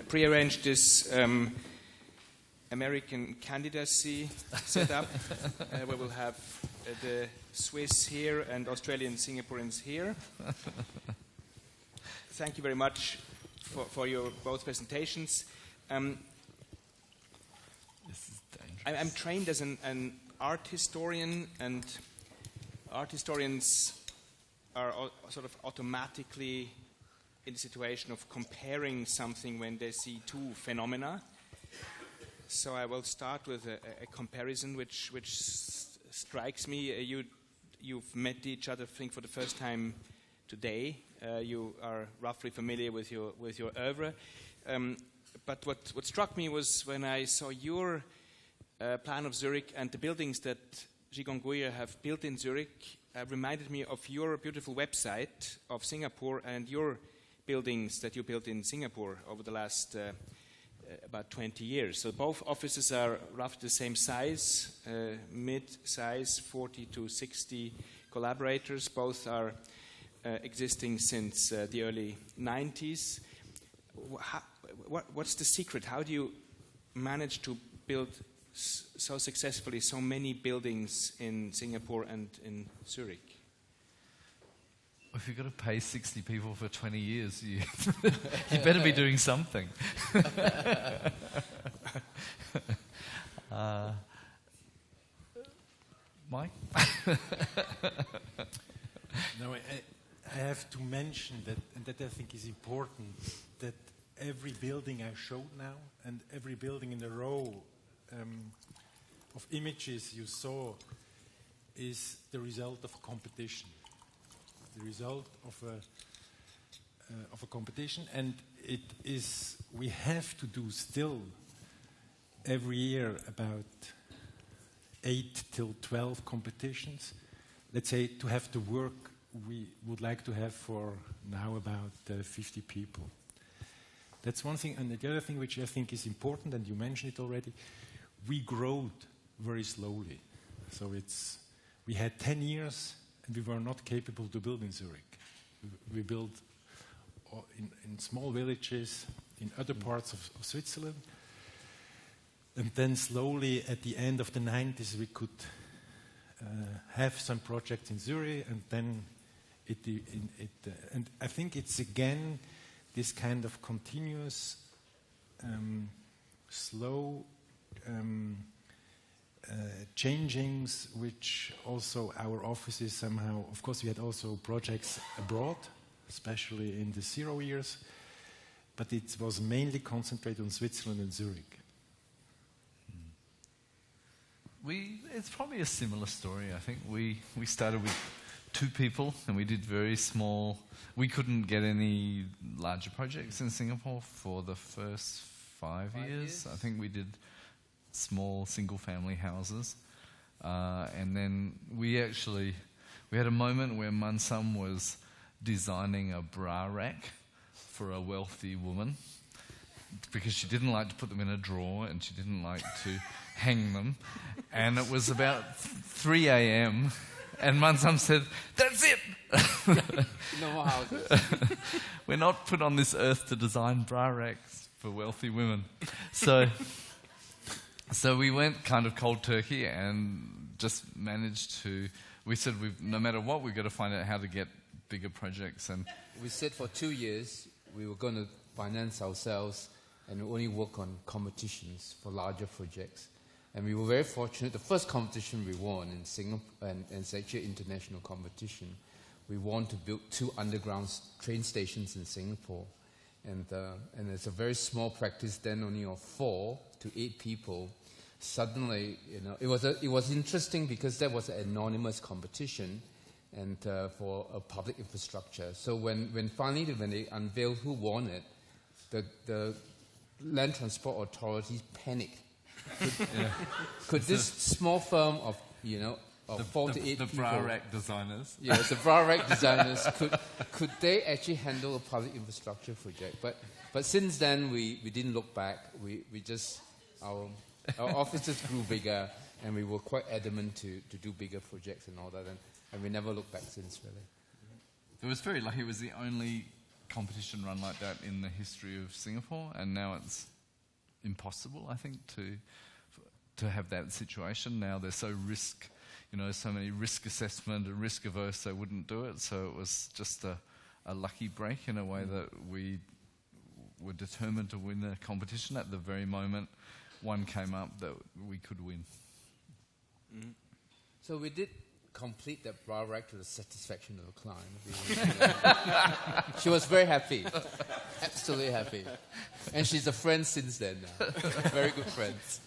prearranged this American candidacy set up, where we'll have the Swiss here and Australian Singaporeans here. Thank you very much for your both presentations. I'm trained as an art historian, and art historians are sort of automatically in the situation of comparing something when they see two phenomena. So I will start with a comparison which strikes me. You've met each other, I think, for the first time today. You are roughly familiar with your oeuvre. But what struck me was when I saw your plan of Zurich and the buildings that Gigon have built in Zurich, reminded me of your beautiful website of Singapore and your buildings that you built in Singapore over the last about 20 years. So both offices are roughly the same size, mid-size, 40 to 60 collaborators. Both are existing since the early 90s. What's the secret? How do you manage to build so successfully so many buildings in Singapore and in Zurich? If you've got to pay 60 people for 20 years, you better be doing something. Mike? No, I have to mention that, and that I think is important, that every building I showed now and every building in the row of images you saw is the result of a competition. The result of a competition, and it is, we have to do still every year about 8 till 12 competitions. Let's say to have the work we would like to have for now about 50 people. That's one thing, and the other thing which I think is important, and you mentioned it already, we growed very slowly. So we had 10 years and we were not capable to build in Zurich. We built in small villages in other parts of Switzerland. And then slowly at the end of the 90s we could have some projects in Zurich, and then and I think it's again this kind of continuous, slow changings, which also our offices somehow, of course we had also projects abroad, especially in the 0 years, but it was mainly concentrated on Switzerland and Zurich. It's probably a similar story. I think we started with 2 people and we did very small. We couldn't get any larger projects in Singapore for the first 5 years. I think we did small single-family houses, and then we had a moment where Mansum was designing a bra rack for a wealthy woman because she didn't like to put them in a drawer and she didn't like to hang them, and it was about 3 a.m. and Mansam said, "That's it! No more houses." We're not put on this earth to design bra racks for wealthy women. So we went kind of cold turkey and just managed to, we said no matter what, we've got to find out how to get bigger projects. And we said for 2 years we were going to finance ourselves and only work on competitions for larger projects. And we were very fortunate. The first competition we won in Singapore, and it's actually an international competition, we won to build 2 underground train stations in Singapore. And it's a very small practice then, only of 4 to 8 people. Suddenly, it was interesting because that was an anonymous competition and for a public infrastructure. So when they unveiled who won it, the Land Transport Authorities panicked. Could this small firm of 4 to 8 people, the bra rack designers, the bra rack designers, could they actually handle a public infrastructure project? But since then we didn't look back. We just our offices grew bigger, and we were quite adamant to do bigger projects and all that, and we never looked back since, really. It was very lucky. It was the only competition run like that in the history of Singapore, and now it's impossible, I think, to have that situation. Now they're so so many risk assessment and risk averse, they wouldn't do it. So it was just a lucky break in a way that we were determined to win the competition at the very moment one came up that we could win. Mm-hmm. So we did complete that bra rack to the satisfaction of the client. She was very happy, absolutely happy, and she's a friend since then now. Very good friends.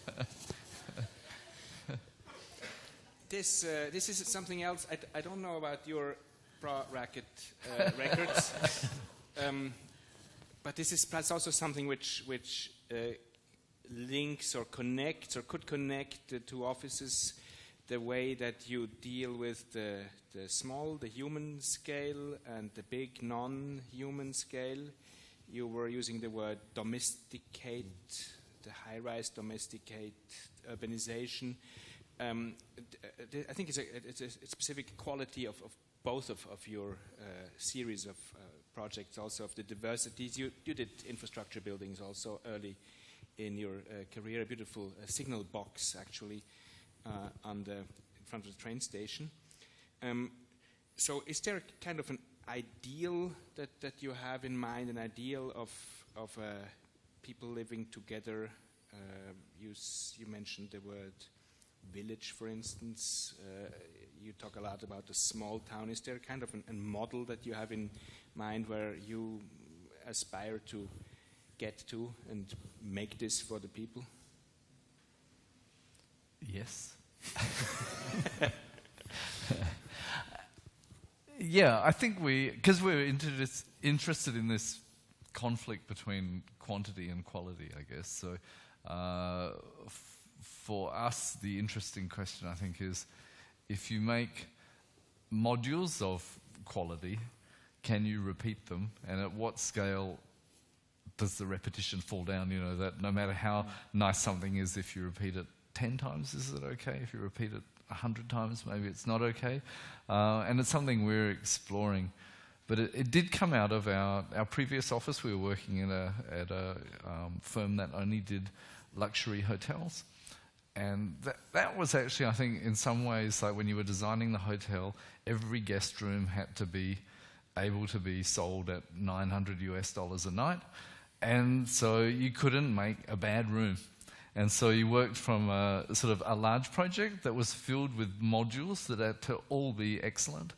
This is something else. I don't know about your bra racket records, but this is perhaps also something which links or connects or could connect the 2 offices. The way that you deal with the small, the human scale, and the big non-human scale. You were using the word domesticate, the high-rise domesticate, urbanization. I think it's a specific quality of both of your series of projects, also of the diversities. You did infrastructure buildings also early in your career, a beautiful signal box, actually, in front of the train station. So is there kind of an ideal that you have in mind, an ideal of people living together? You mentioned the word village, for instance. You talk a lot about a small town. Is there kind of a model that you have in mind where you aspire to get to and make this for the people? Yes. Yeah, I think because we're interested in this conflict between quantity and quality, I guess. So for us, the interesting question, I think, is if you make modules of quality, can you repeat them? And at what scale does the repetition fall down? That no matter how nice something is, if you repeat it 10 times, is it okay? If you repeat it 100 times, maybe it's not okay. And it's something we're exploring. But it did come out of our previous office. We were working at a firm that only did luxury hotels. And that was actually, I think, in some ways, like when you were designing the hotel, every guest room had to be able to be sold at $900 a night. And so you couldn't make a bad room. And so you worked from a large project that was filled with modules that had to all be excellent.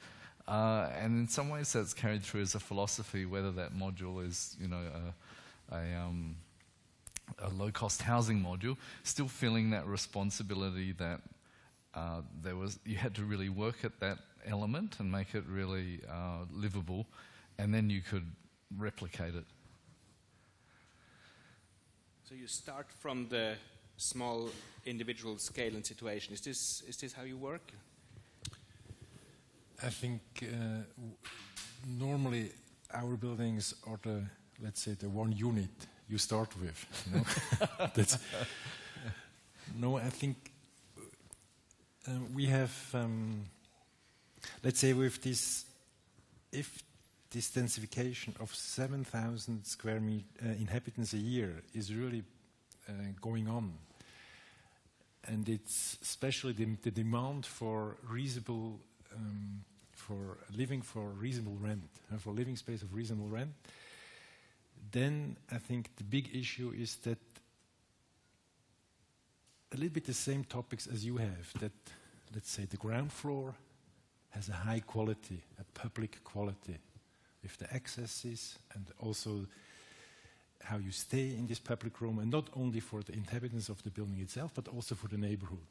And in some ways that's carried through as a philosophy, whether that module is, a low-cost housing module, still feeling that responsibility that you had to really work at that element and make it really livable, and then you could replicate it. So you start from the small individual scale and situation. Is this how you work? I think normally our buildings are let's say the one unit you start with. No, I think we have, let's say, with this, if this densification of 7,000 square inhabitants a year is really going on, and it's especially the demand for reasonable, for living for reasonable rent, for living space of reasonable rent, then I think the big issue is that a little bit the same topics as you have, that, let's say, the ground floor has a high quality, a public quality, with the accesses and also how you stay in this public room, and not only for the inhabitants of the building itself, but also for the neighborhood.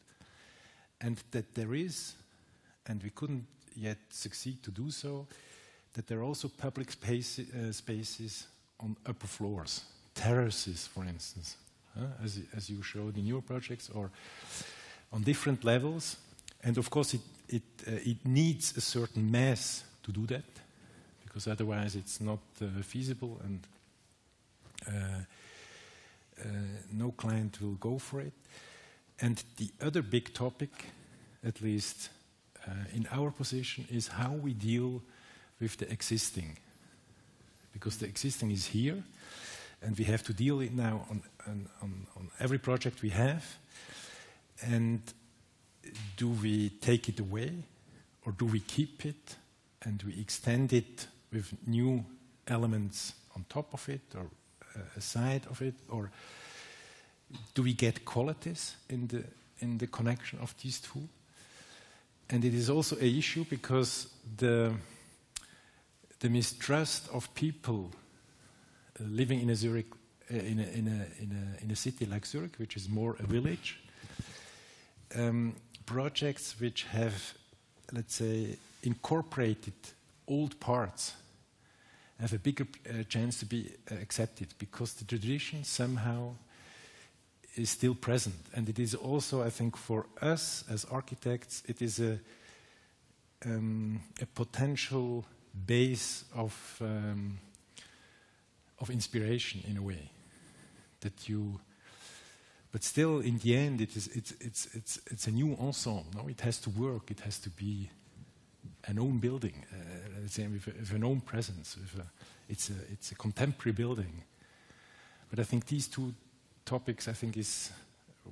And that there is, and we couldn't yet succeed to do so, that there are also public spaces on upper floors, terraces, for instance, as you showed in your projects, or on different levels. And of course, it needs a certain mass to do that, because otherwise it's not feasible, and no client will go for it. And the other big topic, at least in our position, is how we deal with the existing. Because the existing is here, and we have to deal it now on every project we have. And do we take it away, or do we keep it, and we extend it with new elements on top of it, or aside of it, or do we get qualities in the connection of these two? And it is also an issue because the mistrust of people living in a Zurich, in a city like Zurich, which is more a village, projects which have, let's say, incorporated old parts have a bigger chance to be accepted, because the tradition somehow is still present. And it is also, I think, for us as architects, it is a potential base of inspiration in a way. But still, in the end, it's a new ensemble. No? It has to work. It has to be an own building, let's say, with an own presence. It's a contemporary building. But I think these two topics, I think, is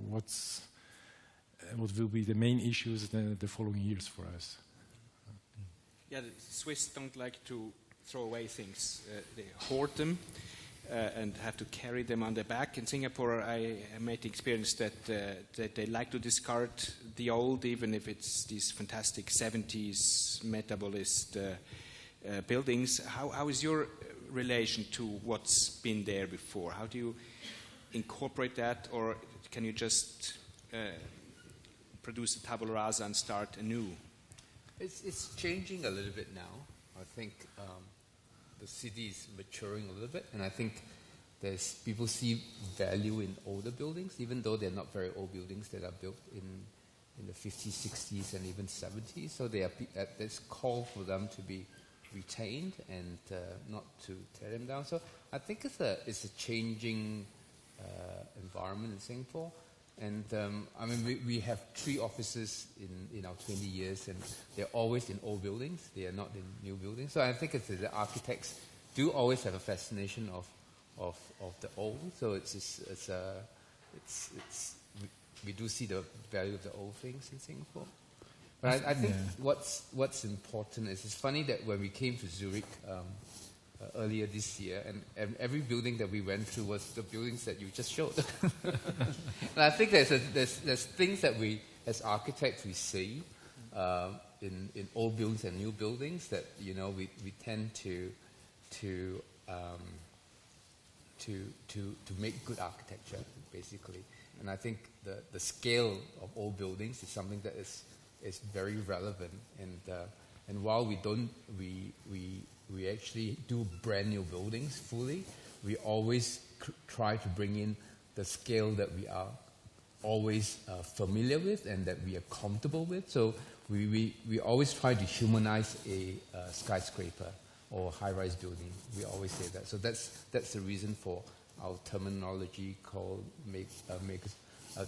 what will be the main issues the following years for us. Yeah, the Swiss don't like to throw away things. They hoard them and have to carry them on their back. In Singapore, I made the experience that they like to discard the old, even if it's these fantastic 70s metabolist buildings. How is your relation to what's been there before? How do you incorporate that, or can you just produce a tabula rasa and start anew? It's changing a little bit now. I think the city is maturing a little bit, and I think people see value in older buildings, even though they're not very old buildings that are built in the 50s, 60s, and even 70s. So there's call for them to be retained and not to tear them down. So I think it's a changing environment in Singapore. And I mean, we have 3 offices in our 20 years, and they're always in old buildings. They are not in new buildings. So I think the architects do always have a fascination of the old. So we do see the value of the old things in Singapore. But I think what's important is, it's funny that when we came to Zurich earlier this year, and every building that we went through was the buildings that you just showed. And I think there's things that we, as architects, we see in old buildings and new buildings that, you know, we tend to make good architecture, basically. And I think the scale of old buildings is something that is very relevant. And while we actually do brand new buildings fully, we always try to bring in the scale that we are always familiar with and that we are comfortable with. So we always try to humanize a skyscraper or high-rise building. We always say that. So that's the reason for our terminology called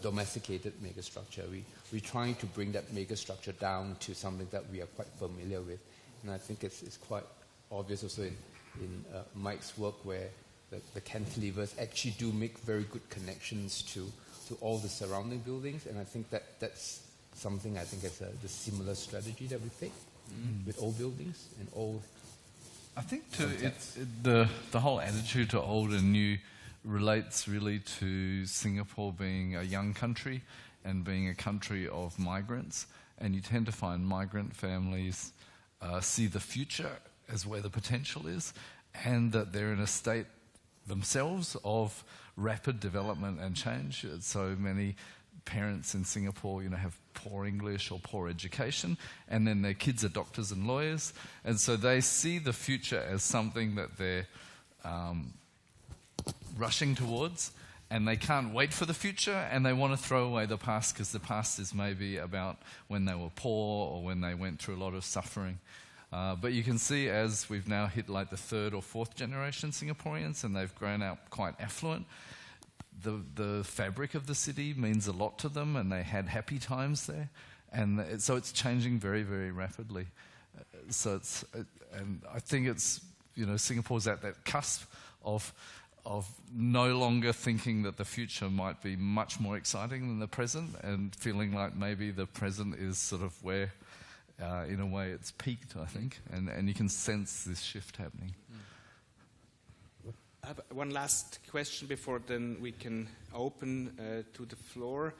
domesticated megastructure. We're trying to bring that megastructure down to something that we are quite familiar with. And I think it's quite obvious also in Mike's work, where the cantilevers actually do make very good connections to all the surrounding buildings. And I think that's something I think is the similar strategy that we take with all buildings and all. I think too, the whole attitude to old and new relates really to Singapore being a young country and being a country of migrants. And you tend to find migrant families see the future as where the potential is, and that they're in a state themselves of rapid development and change. So many parents in Singapore, have poor English or poor education, and then their kids are doctors and lawyers, and so they see the future as something that they're rushing towards, and they can't wait for the future, and they want to throw away the past because the past is maybe about when they were poor or when they went through a lot of suffering. But you can see as we've now hit like the third or fourth generation Singaporeans, and they've grown up quite affluent, the fabric of the city means a lot to them, and they had happy times there. And so it's changing very, very rapidly. And I think it's, Singapore's at that cusp of no longer thinking that the future might be much more exciting than the present, and feeling like maybe the present is sort of where, in a way, it's peaked, I think. And you can sense this shift happening. I have one last question before then we can open to the floor.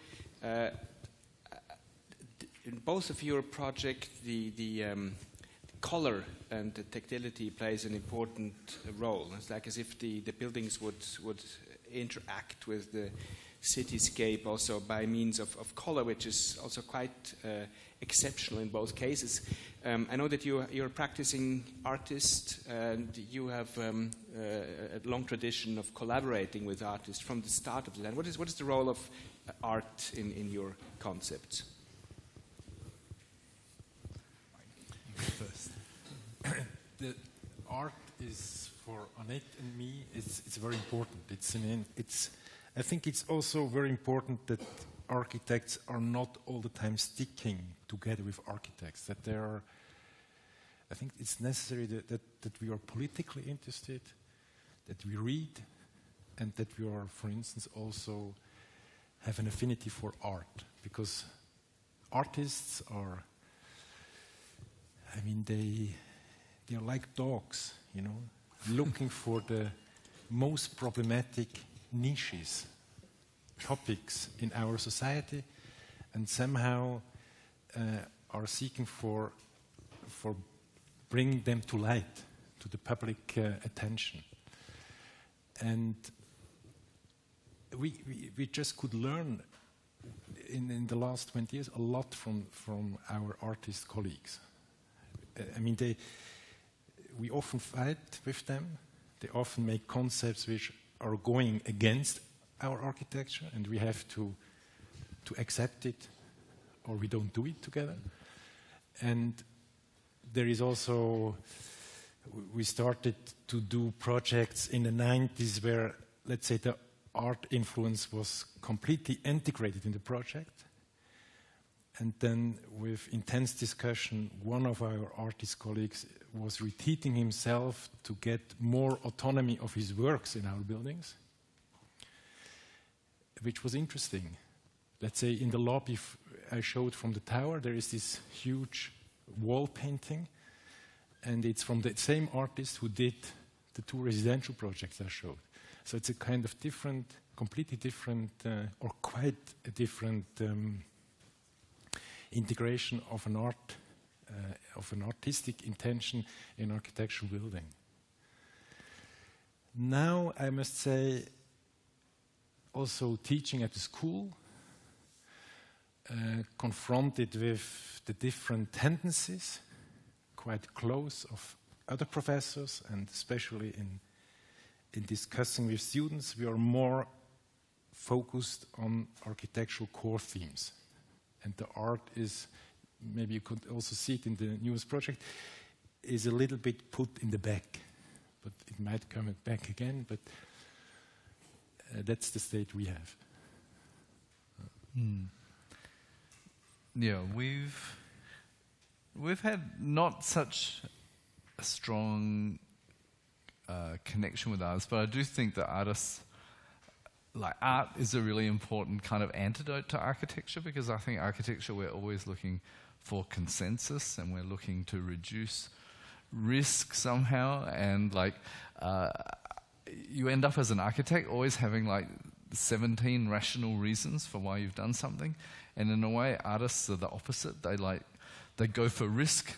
In both of your projects, the color and the tactility plays an important role. It's like as if the buildings would interact with the cityscape also by means of color, which is also quite exceptional in both cases. I know that you're a practicing artist, and you have a long tradition of collaborating with artists from the start of the land. What is the role of art in your concepts? First, the art is for Annette and me. It's very important. I think it's also very important that architects are not all the time sticking together with architects. That there are. I think it's necessary that we are politically interested, that we read, and that we are, for instance, also have an affinity for art. Because artists are, they are like dogs, looking for the most problematic niches, topics in our society, and somehow are seeking for bringing them to light, to the public attention. And we just could learn in the last 20 years a lot from our artist colleagues. We often fight with them. They often make concepts which are going against our architecture, and we have to accept it, or we don't do it together. And there is also, we started to do projects in the 90s where, let's say, the art influence was completely integrated in the project. And then with intense discussion, one of our artist colleagues was repeating himself to get more autonomy of his works in our buildings, which was interesting. Let's say in the lobby I showed from the tower, there is this huge wall painting, and it's from the same artist who did the 2 residential projects I showed. So it's a kind of different, completely different, or quite a different integration of an art, of an artistic intention in architectural building. Now, I must say, also teaching at the school, confronted with the different tendencies, quite close of other professors, and especially in discussing with students, we are more focused on architectural core themes. And the art is, maybe you could also see it in the newest project, is a little bit put in the back. But it might come back again, but that's the state we have. Yeah, we've had not such a strong connection with artists, but I do think that artists, like art, is a really important kind of antidote to architecture, because I think architecture, we're always looking for consensus and we're looking to reduce risk somehow, and like you end up as an architect always having like 17 rational reasons for why you've done something, and in a way artists are the opposite. They go for risk,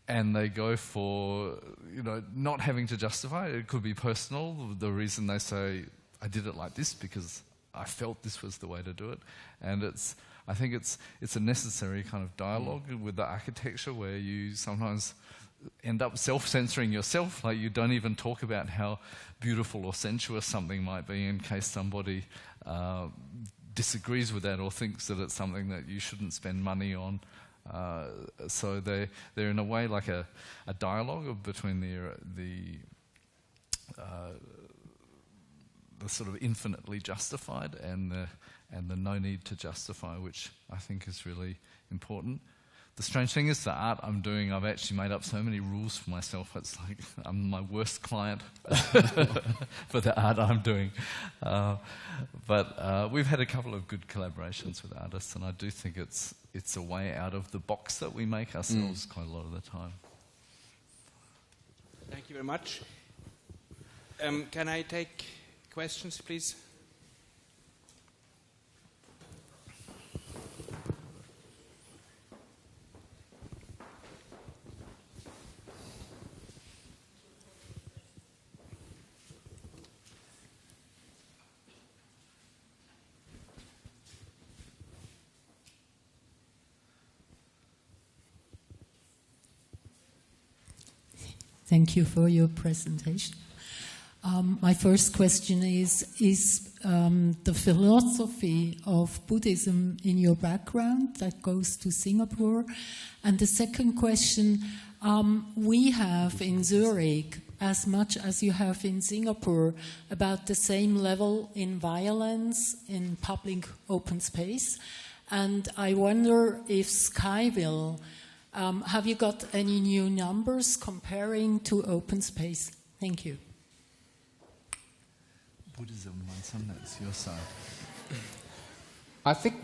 and they go for, you know, not having to justify it. It could be personal, the reason they say, I did it like this because I felt this was the way to do it. And I think it's a necessary kind of dialogue with the architecture, where you sometimes end up self-censoring yourself. Like, you don't even talk about how beautiful or sensuous something might be in case somebody disagrees with that or thinks that it's something that you shouldn't spend money on. So they're in a way like a dialogue between the sort of infinitely justified and the no need to justify, which I think is really important. The strange thing is, the art I'm doing, I've actually made up so many rules for myself. It's like I'm my worst client for the art I'm doing. But we've had a couple of good collaborations with artists, and I do think it's a way out of the box that we make ourselves quite a lot of the time. Thank you very much. Can I take questions, please? Thank you for your presentation. My first question is the philosophy of Buddhism in your background that goes to Singapore? And the second question, we have in Zurich, as much as you have in Singapore, about the same level in violence in public open space. And I wonder if Skyville, have you got any new numbers comparing to open space? Thank you. Buddhism, that's your side. I think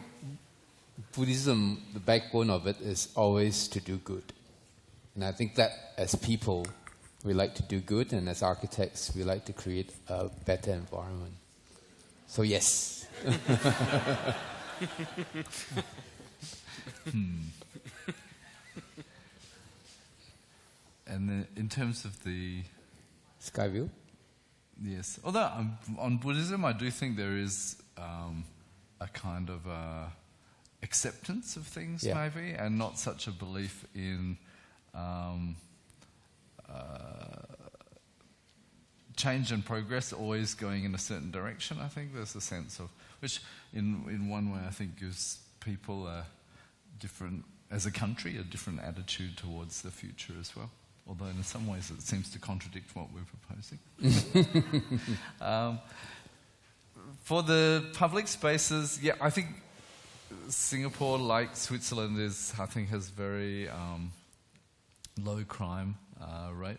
Buddhism, the backbone of it is always to do good. And I think that as people, we like to do good, and as architects, we like to create a better environment. So yes. And then in terms of the Skyview? Yes. Although on Buddhism, I do think there is a kind of acceptance of things, maybe, and not such a belief in change and progress always going in a certain direction. I think there's a sense of, which in one way I think gives people a different, as a country, a different attitude towards the future as well. Although in some ways it seems to contradict what we're proposing. For the public spaces, yeah, I think Singapore, like Switzerland, has very low crime rate.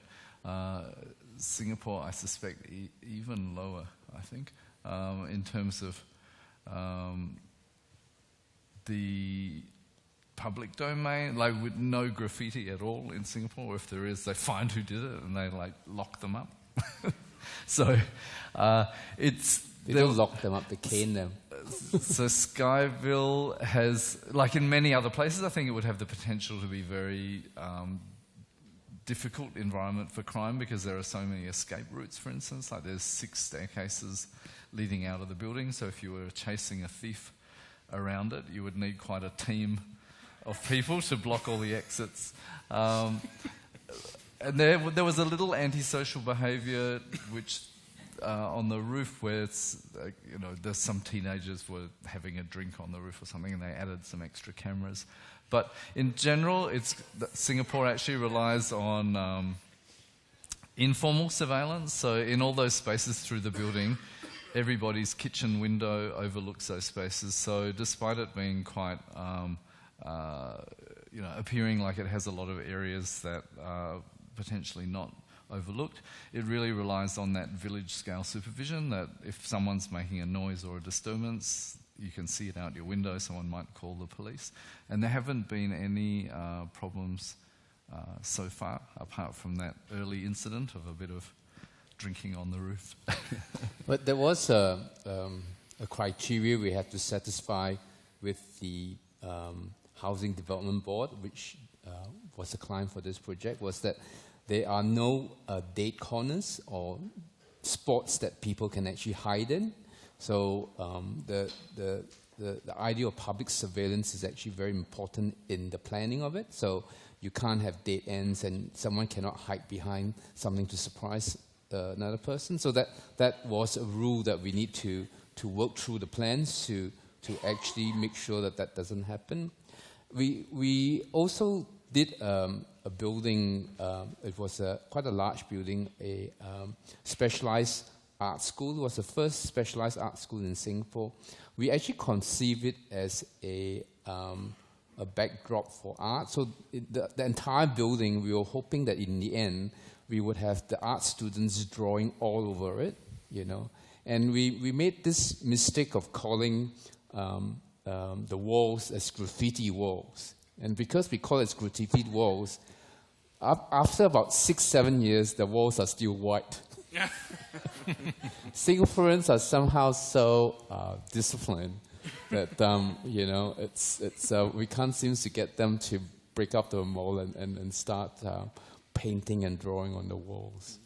Singapore, I suspect, even lower, I think, in terms of the public domain, like with no graffiti at all in Singapore. If there is, they find who did it and they like lock them up. So they don't lock them up, they cane them. So Skyville has, like in many other places, I think it would have the potential to be very difficult environment for crime, because there are so many escape routes, for instance. Like there's 6 staircases leading out of the building, so if you were chasing a thief around it, you would need quite a team of people to block all the exits. And there was a little antisocial behaviour which on the roof where it's, there's some teenagers were having a drink on the roof or something, and they added some extra cameras. But in general, Singapore actually relies on informal surveillance. So in all those spaces through the building, everybody's kitchen window overlooks those spaces. So despite it being quite, appearing like it has a lot of areas that are potentially not overlooked, it really relies on that village scale supervision, that if someone's making a noise or a disturbance, you can see it out your window, someone might call the police. And there haven't been any problems so far, apart from that early incident of a bit of drinking on the roof. But there was a criteria we had to satisfy with the Housing Development Board, which was a client for this project, was that there are no date corners or spots that people can actually hide in. So the idea of public surveillance is actually very important in the planning of it. So you can't have dead ends and someone cannot hide behind something to surprise another person. So that was a rule that we need to work through the plans to actually make sure that that doesn't happen. We also did a building, it was quite a large building, a specialized art school. It was the first specialized art school in Singapore. We actually conceived it as a backdrop for art. So the entire building, we were hoping that in the end, we would have the art students drawing all over it, you know. And we made this mistake of calling the walls as graffiti walls. And because we call it graffiti walls, after about 6-7 years, the walls are still white. Singaporeans are somehow so disciplined that it's we can't seem to get them to break up the mold and start painting and drawing on the walls.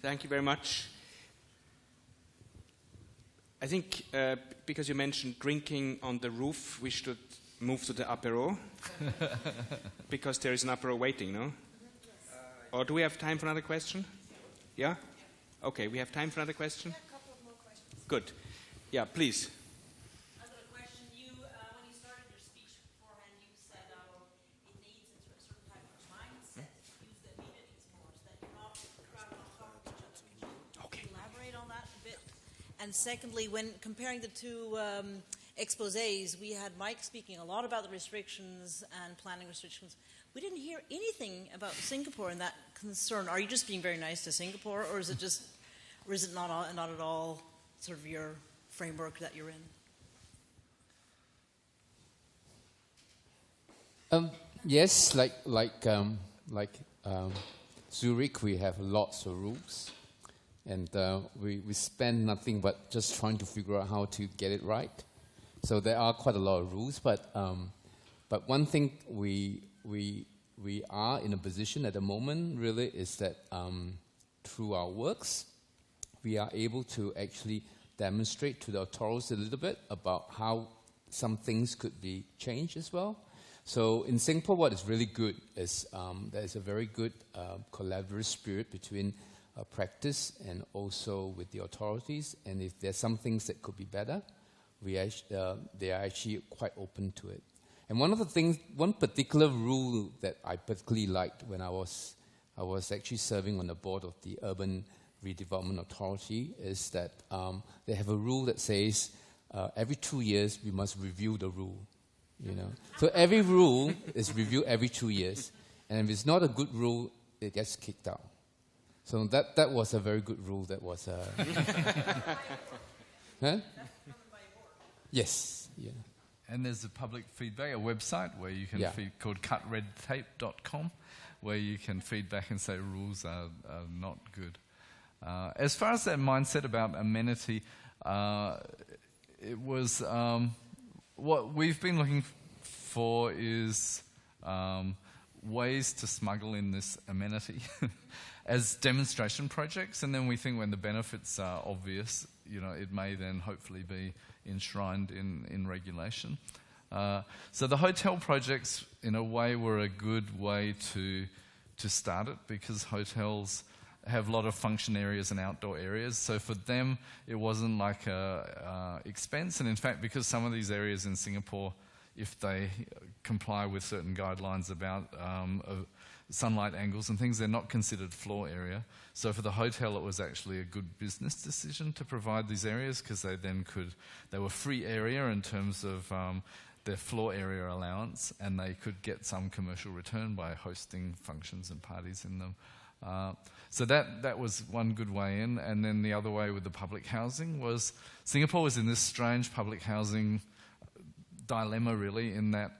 Thank you very much. I think because you mentioned drinking on the roof, we should move to the apéro because there is an apéro waiting, no? Or do we have time for another question? Yeah? Okay, we have time for another question? Yeah, a couple of more questions. Good. Yeah, please. I've got a question. When you started your speech beforehand, you said it needs a certain type of mindset to use the amenities more, so that you're not crowded on top of each other. Could you elaborate on that a bit? And secondly, when comparing the two exposés, we had Mike speaking a lot about the restrictions and planning restrictions. We didn't hear anything about Singapore in that concern. Are you just being very nice to Singapore, or is it not at all sort of your framework that you're in? Yes, like Zurich, we have lots of rules, and we spend nothing but just trying to figure out how to get it right. So there are quite a lot of rules, but one thing we are in a position at the moment really is that through our works, we are able to actually demonstrate to the authorities a little bit about how some things could be changed as well. So in Singapore, what is really good is there's a very good collaborative spirit between practice and also with the authorities. And if there's some things that could be better, they are actually quite open to it. And one particular rule that I particularly liked when I was actually serving on the board of the Urban Redevelopment Authority is that they have a rule that says every 2 years we must review the rule. You know, so every rule is reviewed every 2 years, and if it's not a good rule, it gets kicked out. So that was a very good rule. That was. Huh? Yes. Yeah. And there's a public feedback, a website where you can called cutredtape.com, where you can feedback and say rules are not good. As far as that mindset about amenity, it was what we've been looking for is ways to smuggle in this amenity as demonstration projects, and then we think when the benefits are obvious, it may then hopefully be enshrined in regulation. So the hotel projects, in a way, were a good way to start it, because hotels have a lot of function areas and outdoor areas. So for them, it wasn't like a expense. And in fact, because some of these areas in Singapore, if they comply with certain guidelines about sunlight angles and things. They're not considered floor area. So for the hotel, it was actually a good business decision to provide these areas, because they were free area in terms of their floor area allowance, and they could get some commercial return by hosting functions and parties in them. So that was one good way in. And then the other way with the public housing was, Singapore was in this strange public housing dilemma, really, in that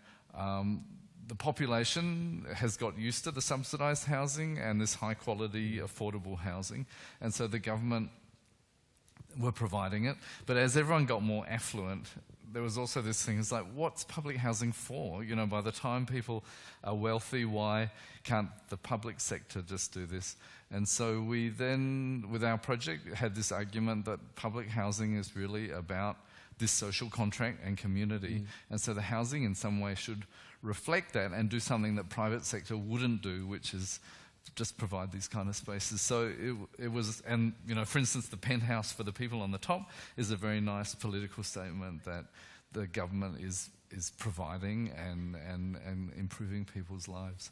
the population has got used to the subsidised housing and this high-quality, affordable housing, and so the government were providing it. But as everyone got more affluent, there was also this thing, it's like, what's public housing for? You know, by the time people are wealthy, why can't the public sector just do this? And so we then, with our project, had this argument that public housing is really about this social contract and community. And so the housing in some way should reflect that and do something that private sector wouldn't do, which is just provide these kind of spaces. So it was, and you know, for instance, the penthouse for the people on the top is a very nice political statement that the government is providing and improving people's lives.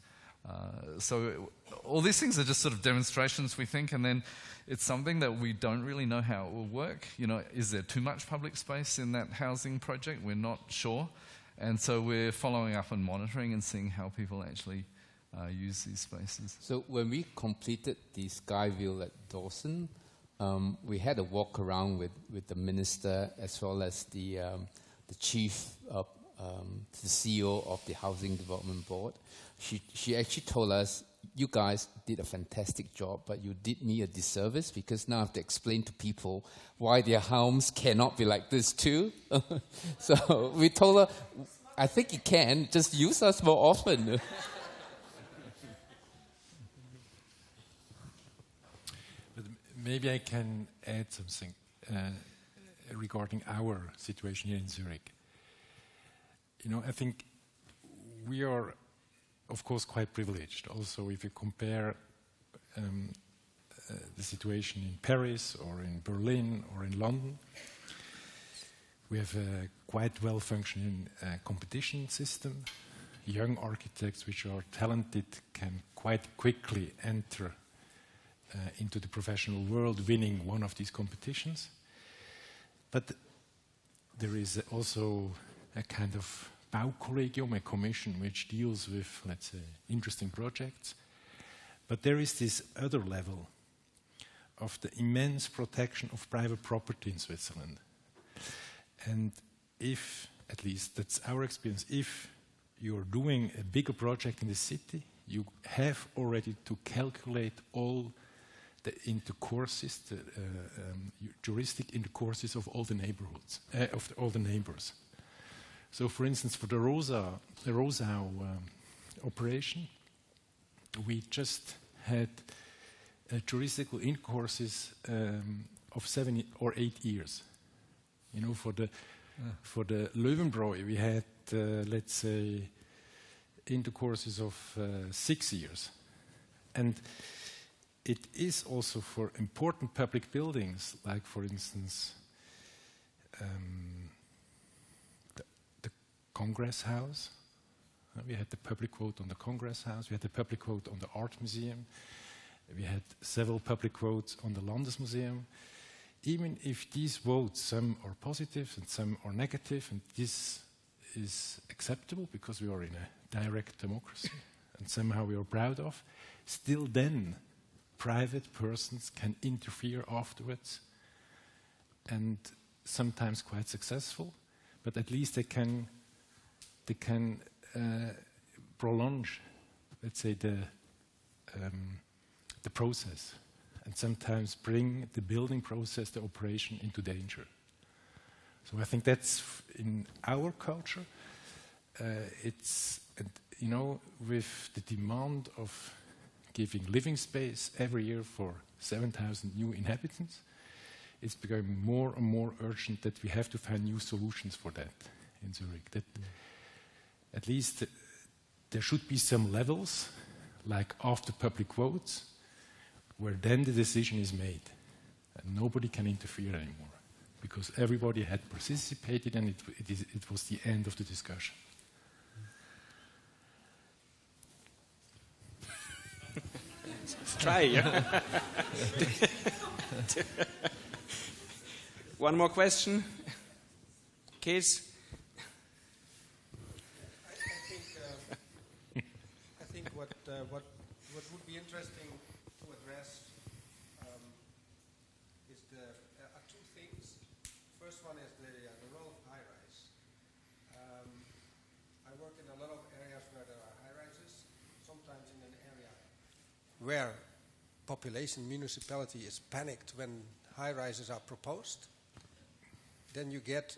So all these things are just sort of demonstrations, we think, and then it's something that we don't really know how it will work. You know, is there too much public space in that housing project? We're not sure. And so we're following up and monitoring and seeing how people actually use these spaces. So when we completed the Skyville at Dawson, we had a walk around with the minister as well as the chief of the CEO of the Housing Development Board. She actually told us, you guys did a fantastic job, but you did me a disservice, because now I have to explain to people why their homes cannot be like this too. So we told her, I think you can, just use us more often. But maybe I can add something regarding our situation here in Zurich. You know, I think we are, of course, quite privileged. Also, if you compare the situation in Paris or in Berlin or in London, we have a quite well-functioning competition system. Young architects which are talented can quite quickly enter into the professional world, winning one of these competitions. But there is also a kind of Baukollegium, a commission which deals with, let's say, interesting projects. But there is this other level of the immense protection of private property in Switzerland. And if, at least that's our experience, if you're doing a bigger project in the city, you have already to calculate all the intercourses, the juristic intercourses of all the neighborhoods, of all the neighbors. So, for instance, for the Rosau operation, we just had juridical intercourses of 7 or 8 years. You know, for the Löwenbräu, we had, let's say, intercourses of 6 years. And it is also for important public buildings, like, for instance, the Congress House. We had the public vote on the Congress House. We had the public vote on the Art Museum. We had several public votes on the Landesmuseum. Even if these votes, some are positive and some are negative, and this is acceptable because we are in a direct democracy and somehow we are proud of, still then private persons can interfere afterwards, and sometimes quite successful, but at least they can prolong, let's say, the process, and sometimes bring the building process, the operation, into danger. So I think that's in our culture. It's, you know, with the demand of giving living space every year for 7,000 new inhabitants, it's becoming more and more urgent that we have to find new solutions for that in Zurich. That at least there should be some levels, like after public votes, where then the decision is made and nobody can interfere anymore, because everybody had participated and it was the end of the discussion. try. Yeah? One more question. Case? I think what would be interesting to address is are two things. First one is the role of high-rise. I work in a lot of areas where there are high-rises. Sometimes in an area where population municipality is panicked when high-rises are proposed, then you get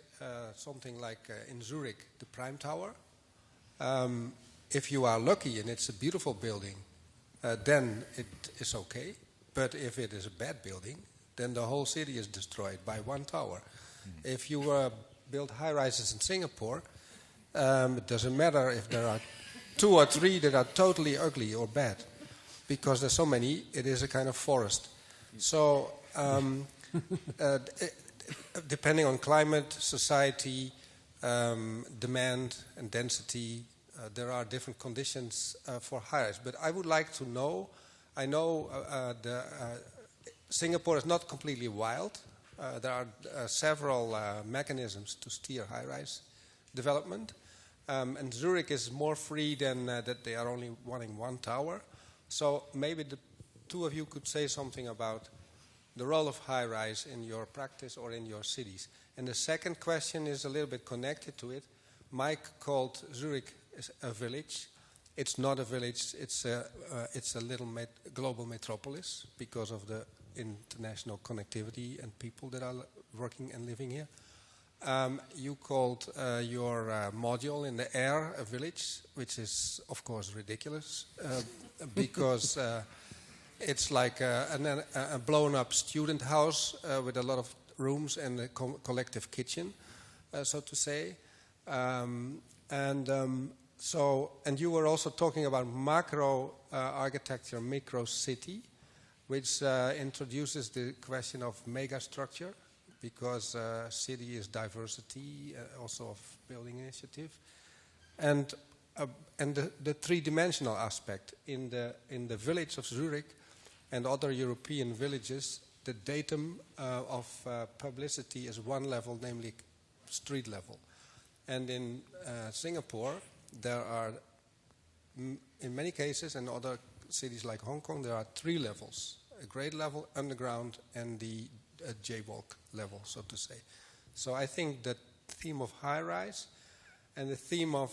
something like in Zurich, the Prime Tower. If you are lucky and it's a beautiful building, then it is okay. But if it is a bad building, then the whole city is destroyed by one tower. If you build high-rises in Singapore, it doesn't matter if there are 2 or 3 that are totally ugly or bad, because there's so many, it is a kind of forest. So depending on climate, society, demand and density, there are different conditions for high-rise. But I would like to know, I know Singapore is not completely wild. There are several mechanisms to steer high-rise development. And Zurich is more free than that they are only wanting one tower. So maybe the two of you could say something about the role of high-rise in your practice or in your cities. And the second question is a little bit connected to it. Mike called Zurich a village. It's not a village. It's a little global metropolis because of the international connectivity and people that are working and living here. You called your module in the air a village, which is, of course, ridiculous because it's like a blown-up student house with a lot of rooms and a collective kitchen, so to say. And you were also talking about macro architecture, micro city, which introduces the question of megastructure, because city is diversity, also of building initiative, and the three-dimensional aspect in the village of Zurich and other European villages. The datum of publicity is one level, namely street level, and in Singapore there are, in many cases, and other cities like Hong Kong, there are 3 levels: a grade level, underground, and the J-walk level, so to say. So I think that theme of high-rise and the theme of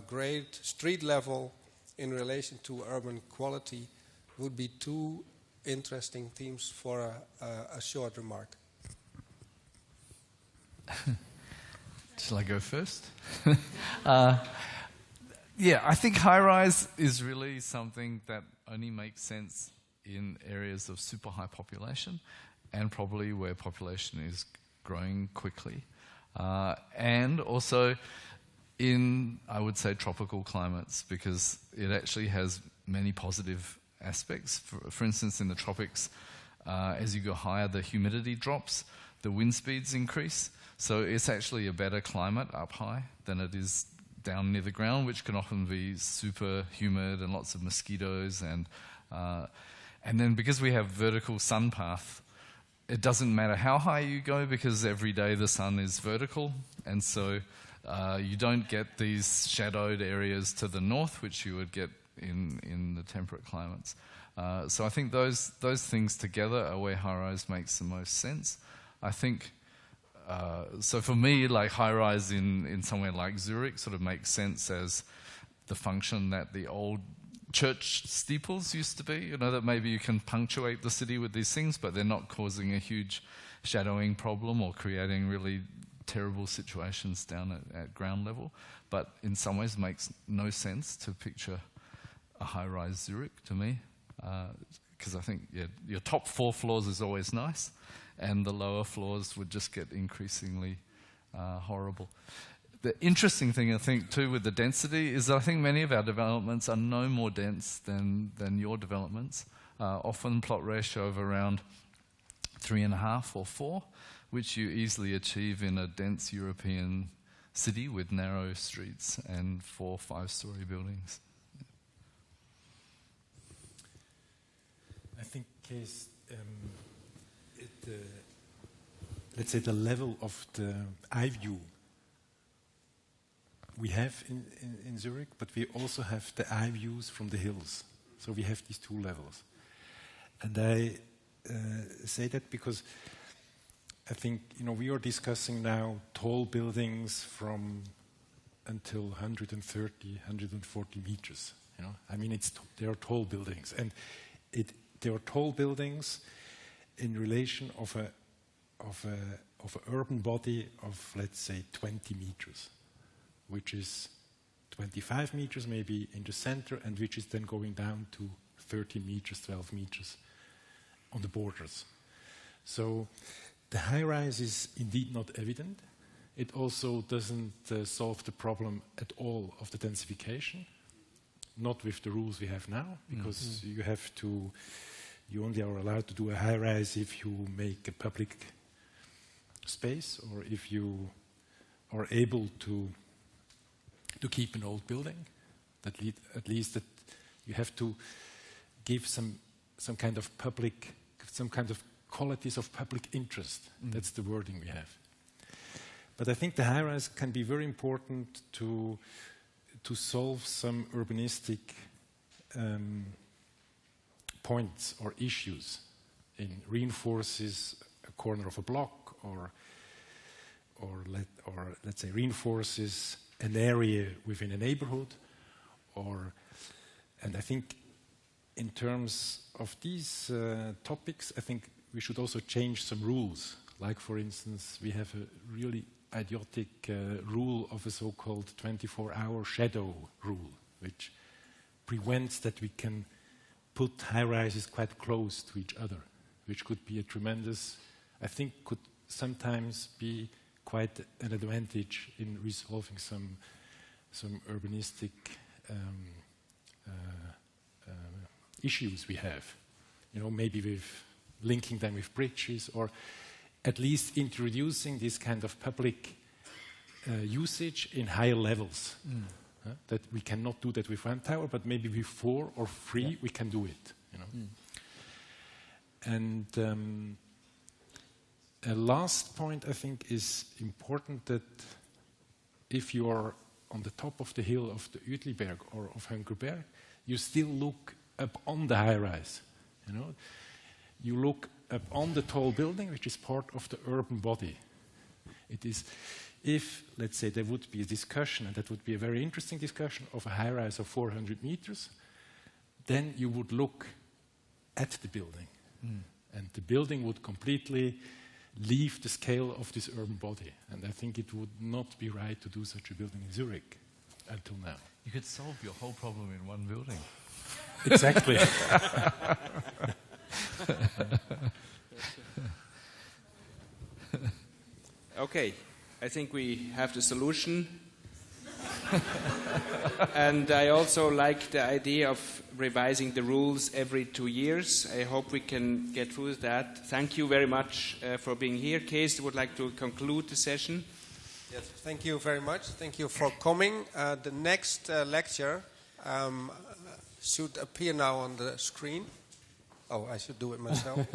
grade street level in relation to urban quality would be 2 interesting themes for a short remark. Shall I go first? Yeah, I think high-rise is really something that only makes sense in areas of super high population and probably where population is growing quickly. And also in, I would say, tropical climates, because it actually has many positive aspects. For instance, in the tropics, as you go higher, the humidity drops, the wind speeds increase. So it's actually a better climate up high than it is down near the ground, which can often be super humid and lots of mosquitoes. And then because we have vertical sun path, it doesn't matter how high you go because every day the sun is vertical. And so you don't get these shadowed areas to the north, which you would get in the temperate climates. So I think those things together are where high-rise makes the most sense. I think, so for me, like high-rise in somewhere like Zurich sort of makes sense as the function that the old church steeples used to be, you know, that maybe you can punctuate the city with these things, but they're not causing a huge shadowing problem or creating really terrible situations down at ground level. But in some ways it makes no sense to picture a high-rise Zurich to me, because I think your top 4 floors is always nice, and the lower floors would just get increasingly horrible. The interesting thing, I think, too, with the density is that I think many of our developments are no more dense than your developments. Often plot ratio of around 3.5 or 4, which you easily achieve in a dense European city with narrow streets and 4 5-story buildings. I think let's say the level of the eye view we have in Zurich, but we also have the eye views from the hills. So we have these two levels. And I say that because I think, we are discussing now tall buildings from until 130, 140 meters. I mean, they are tall buildings. And they are tall buildings in relation of an urban body of, let's say, 20 meters, which is 25 meters maybe in the center, and which is then going down to 13 meters, 12 meters on the borders. So the high-rise is indeed not evident. It also doesn't solve the problem at all of the densification, not with the rules we have now, because you only are allowed to do a high-rise if you make a public space, or if you are able to keep an old building. At least that you have to give some kind of qualities of public interest. That's the wording we have. But I think the high-rise can be very important to solve some urbanistic points or issues. Reinforces a corner of a block, or let's say reinforces an area within a neighborhood, and I think in terms of these topics, I think we should also change some rules. Like, for instance, we have a really idiotic rule of a so-called 24-hour shadow rule, which prevents that we can put high-rises quite close to each other, which could be a tremendous, I think could sometimes be quite an advantage in resolving some urbanistic issues we have. Maybe with linking them with bridges, or at least introducing this kind of public usage in higher levels. That we cannot do that with one tower, but maybe with 4 or 3 we can do it. And a last point I think is important, that if you are on the top of the hill of the Uetliberg or of Hönkelberg, you still look up on the high-rise. You look up on the tall building, which is part of the urban body. It is, if, let's say, there would be a discussion, and that would be a very interesting discussion, of a high-rise of 400 meters, then you would look at the building. And the building would completely leave the scale of this urban body. And I think it would not be right to do such a building in Zurich until now. You could solve your whole problem in one building. Exactly. Okay, I think we have the solution. And I also like the idea of revising the rules every 2 years. I hope we can get through that. Thank you very much for being here. Kees would like to conclude the session. Yes, thank you very much. Thank you for coming. The next lecture should appear now on the screen. Oh, I should do it myself.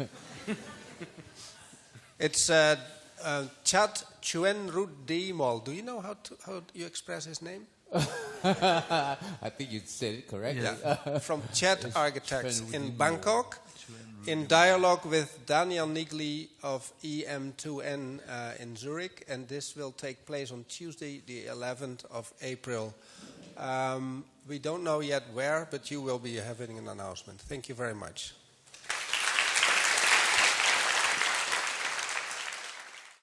It's Chad Chuenrudimol. Do you know how you express his name? I think you said it correctly. Yeah. From Chad Architects in Bangkok, in dialogue with Daniel Nigli of EM2N in Zurich, and this will take place on Tuesday, the 11th of April. We don't know yet where, but you will be having an announcement. Thank you very much.